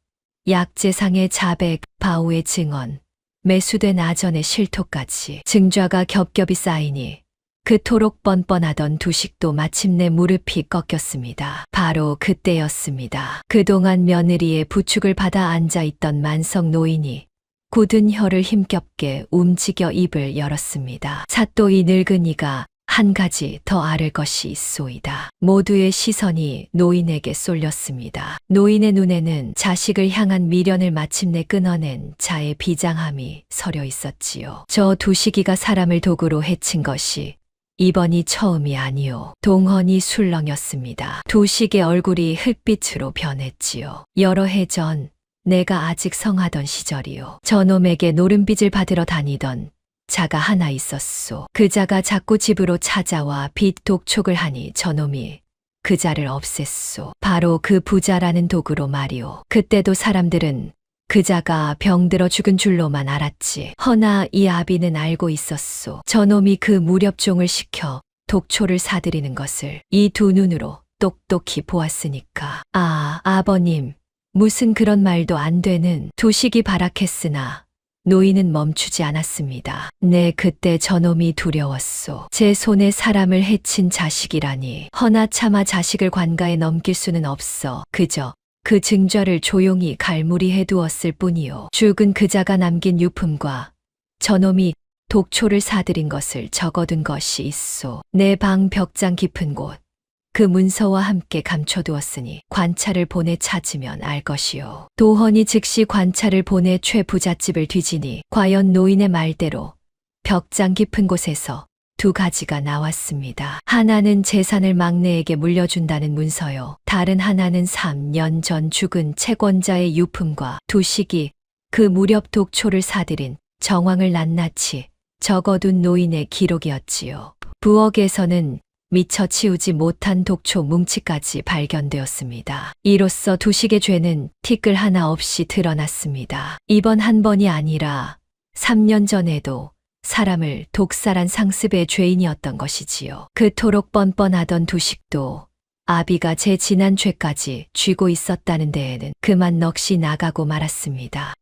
약재상의 자백, 바우의 증언, 매수된 아전의 실토까지 증좌가 겹겹이 쌓이니 그토록 뻔뻔하던 두식도 마침내 무릎이 꺾였습니다. 바로 그때였습니다. 그동안 며느리의 부축을 받아 앉아있던 만석 노인이 굳은 혀를 힘겹게 움직여 입을 열었습니다. 사또 이 늙은이가 한 가지 더 아를 것이 있소이다. 모두의 시선이 노인에게 쏠렸습니다. 노인의 눈에는 자식을 향한 미련을 마침내 끊어낸 자의 비장함이 서려 있었지요. 저 두식이가 사람을 도구로 해친 것이 이번이 처음이 아니오. 동헌이 술렁였습니다. 두식의 얼굴이 흙빛으로 변했지요. 여러 해 전 내가 아직 성하던 시절이요. 저놈에게 노름빚을 받으러 다니던 자가 하나 있었소. 그 자가 자꾸 집으로 찾아와 빚 독촉을 하니 저놈이 그 자를 없앴소. 바로 그 부자라는 도구로 말이오. 그때도 사람들은 그 자가 병들어 죽은 줄로만 알았지. 허나 이 아비는 알고 있었소. 저놈이 그 무렵종을 시켜 독초를 사들이는 것을 이 두 눈으로 똑똑히 보았으니까. 아버님. 무슨 그런 말도 안 되는. 두식이 발악했으나 노인은 멈추지 않았습니다. 네, 그때 저놈이 두려웠소. 제 손에 사람을 해친 자식이라니. 허나 차마 자식을 관가에 넘길 수는 없어. 그저 그 증좌를 조용히 갈무리해 두었을 뿐이요. 죽은 그자가 남긴 유품과 저놈이 독초를 사들인 것을 적어둔 것이 있소. 내 방 벽장 깊은 곳. 그 문서와 함께 감춰두었으니 관차를 보내 찾으면 알 것이요. 도헌이 즉시 관차를 보내 최 부잣집을 뒤지니 과연 노인의 말대로 벽장 깊은 곳에서 두 가지가 나왔습니다. 하나는 재산을 막내에게 물려준다는 문서요. 다른 하나는 3년 전 죽은 채권자의 유품과 두식이 그 무렵 독초를 사들인 정황을 낱낱이 적어둔 노인의 기록이었지요. 부엌에서는 미처 치우지 못한 독초 뭉치까지 발견되었습니다. 이로써 두식의 죄는 티끌 하나 없이 드러났습니다. 이번 한 번이 아니라 3년 전에도 사람을 독살한 상습의 죄인이었던 것이지요. 그토록 뻔뻔하던 두식도 아비가 제 지난 죄까지 쥐고 있었다는 데에는 그만 넋이 나가고 말았습니다.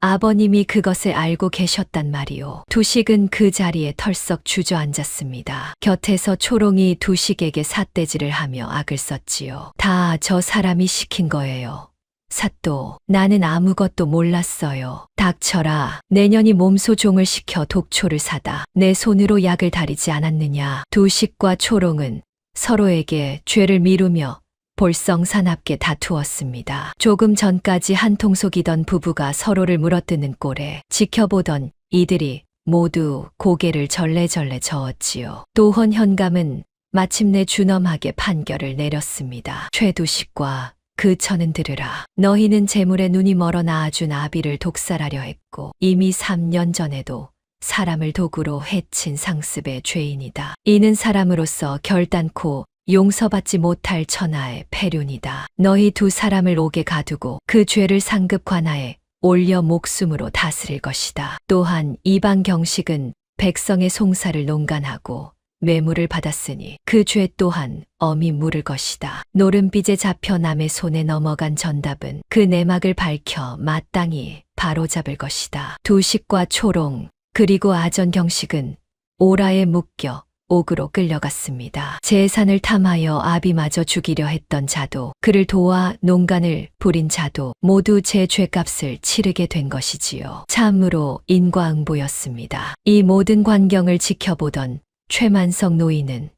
아버님이 그것을 알고 계셨단 말이오. 두식은 그 자리에 털썩 주저앉았습니다. 곁에서 초롱이 두식에게 삿대질을 하며 악을 썼지요. 다 저 사람이 시킨 거예요. 사또, 나는 아무것도 몰랐어요. 닥쳐라. 내년이 몸소 종을 시켜 독초를 사다 내 손으로 약을 다리지 않았느냐. 두식과 초롱은 서로에게 죄를 미루며 볼썽사납게 다투었습니다. 조금 전까지 한통속이던 부부가 서로를 물어뜯는 꼴에 지켜보던 이들이 모두 고개를 절레절레 저었지요. 또한 현감은 마침내 준엄하게 판결을 내렸습니다. 최두식과 그 처는 들으라. 너희는 재물에 눈이 멀어 낳아준 아비를 독살하려 했고 이미 3년 전에도 사람을 도구로 해친 상습의 죄인이다. 이는 사람으로서 결단코 용서받지 못할 천하의 패륜이다. 너희 두 사람을 옥에 가두고 그 죄를 상급 관하에 올려 목숨으로 다스릴 것이다. 또한 이방 경식은 백성의 송사를 농간하고 뇌물을 받았으니 그 죄 또한 엄히 물을 것이다. 노름빚에 잡혀 남의 손에 넘어간 전답은 그 내막을 밝혀 마땅히 바로잡을 것이다. 두식과 초롱 그리고 아전 경식은 오라에 묶여 옥으로 끌려갔습니다. 재산을 탐하여 아비마저 죽이려 했던 자도 그를 도와 농간을 부린 자도 모두 제 죄값을 치르게 된 것이지요. 참으로 인과응보였습니다. 이 모든 광경을 지켜보던 최만석 노인은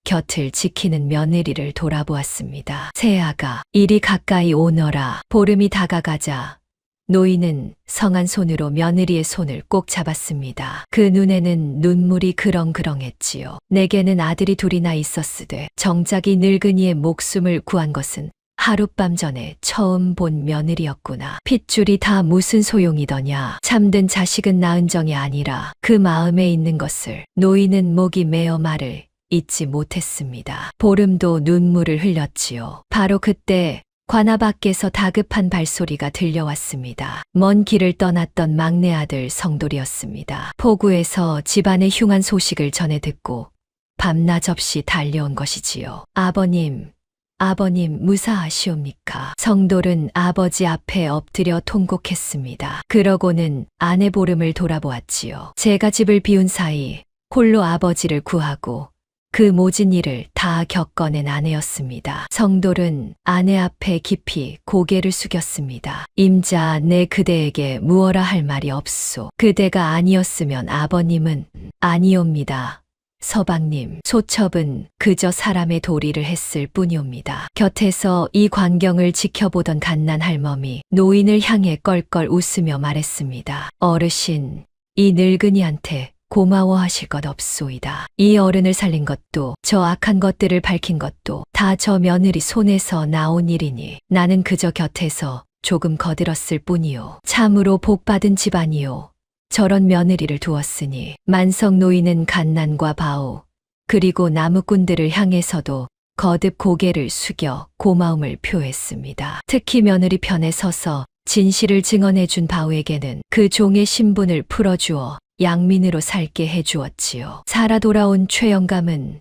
곁을 지키는 며느리를 돌아보았습니다. 새아가 이리 가까이 오너라. 보름이 다가가자 노인은 성한 손으로 며느리의 손을 꼭 잡았습니다. 그 눈에는 눈물이 그렁그렁했지요. 내게는 아들이 둘이나 있었으되 정작 이 늙은이의 목숨을 구한 것은 하룻밤 전에 처음 본 며느리였구나. 핏줄이 다 무슨 소용이더냐. 참된 자식은 낳은 정이 아니라 그 마음에 있는 것을 노인은 목이 메어 말을 잊지 못했습니다. 보름도 눈물을 흘렸지요. 바로 그때 관아 밖에서 다급한 발소리가 들려왔습니다. 먼 길을 떠났던 막내 아들 성돌이었습니다. 포구에서 집안의 흉한 소식을 전해 듣고 밤낮 없이 달려온 것이지요. 아버님 무사하시옵니까? 성돌은 아버지 앞에 엎드려 통곡했습니다. 그러고는 아내 보름을 돌아보았지요. 제가 집을 비운 사이 홀로 아버지를 구하고 그 모진 일을 다 겪어낸 아내였습니다. 성돌은 아내 앞에 깊이 고개를 숙였습니다. 임자 내 그대에게 무어라 할 말이 없소. 그대가 아니었으면 아버님은 아니옵니다. 서방님, 소첩은 그저 사람의 도리를 했을 뿐이옵니다. 곁에서 이 광경을 지켜보던 갓난 할멈이 노인을 향해 껄껄 웃으며 말했습니다. 어르신, 이 늙은이한테 고마워하실 것 없소이다. 이 어른을 살린 것도 저 악한 것들을 밝힌 것도 다 저 며느리 손에서 나온 일이니 나는 그저 곁에서 조금 거들었을 뿐이요. 참으로 복받은 집안이요. 저런 며느리를 두었으니. 만석 노인은 갓난과 바오 그리고 나무꾼들을 향해서도 거듭 고개를 숙여 고마움을 표했습니다. 특히 며느리 편에 서서 진실을 증언해준 바오에게는 그 종의 신분을 풀어주어 양민으로 살게 해주었지요. 살아 돌아온 최영감은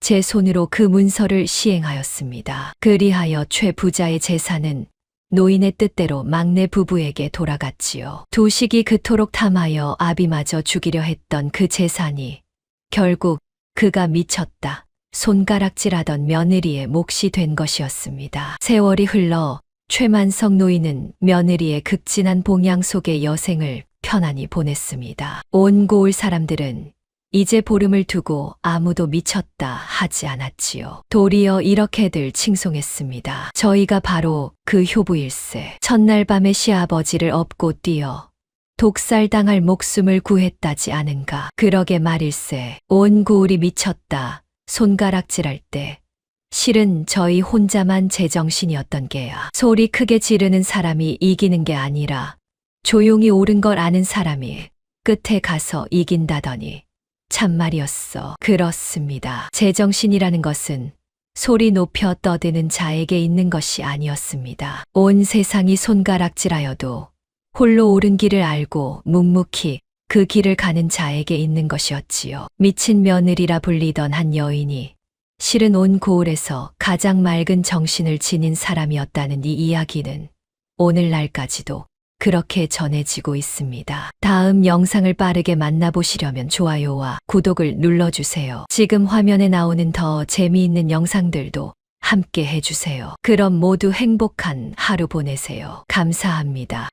제 손으로 그 문서를 시행하였습니다. 그리하여 최 부자의 재산은 노인의 뜻대로 막내 부부에게 돌아갔지요. 두식이 그토록 탐하여 아비마저 죽이려 했던 그 재산이 결국 그가 미쳤다 손가락질하던 며느리의 몫이 된 것이었습니다. 세월이 흘러 최만석 노인은 며느리의 극진한 봉양 속의 여생을 편안히 보냈습니다. 온 고을 사람들은 이제 보름을 두고 아무도 미쳤다 하지 않았지요. 도리어 이렇게들 칭송했습니다. 저희가 바로 그 효부일세. 첫날 밤에 시아버지를 업고 뛰어 독살당할 목숨을 구했다지 않은가. 그러게 말일세. 온 고을이 미쳤다 손가락질할 때 실은 저희 혼자만 제정신이었던 게야. 소리 크게 지르는 사람이 이기는 게 아니라 조용히 옳은 걸 아는 사람이 끝에 가서 이긴다더니 참말이었어. 그렇습니다. 제정신이라는 것은 소리 높여 떠드는 자에게 있는 것이 아니었습니다. 온 세상이 손가락질하여도 홀로 옳은 길을 알고 묵묵히 그 길을 가는 자에게 있는 것이었지요. 미친 며느리라 불리던 한 여인이 실은 온 고을에서 가장 맑은 정신을 지닌 사람이었다는 이 이야기는 오늘날까지도 그렇게 전해지고 있습니다. 다음 영상을 빠르게 만나보시려면 좋아요와 구독을 눌러주세요. 지금 화면에 나오는 더 재미있는 영상들도 함께 해주세요. 그럼 모두 행복한 하루 보내세요. 감사합니다.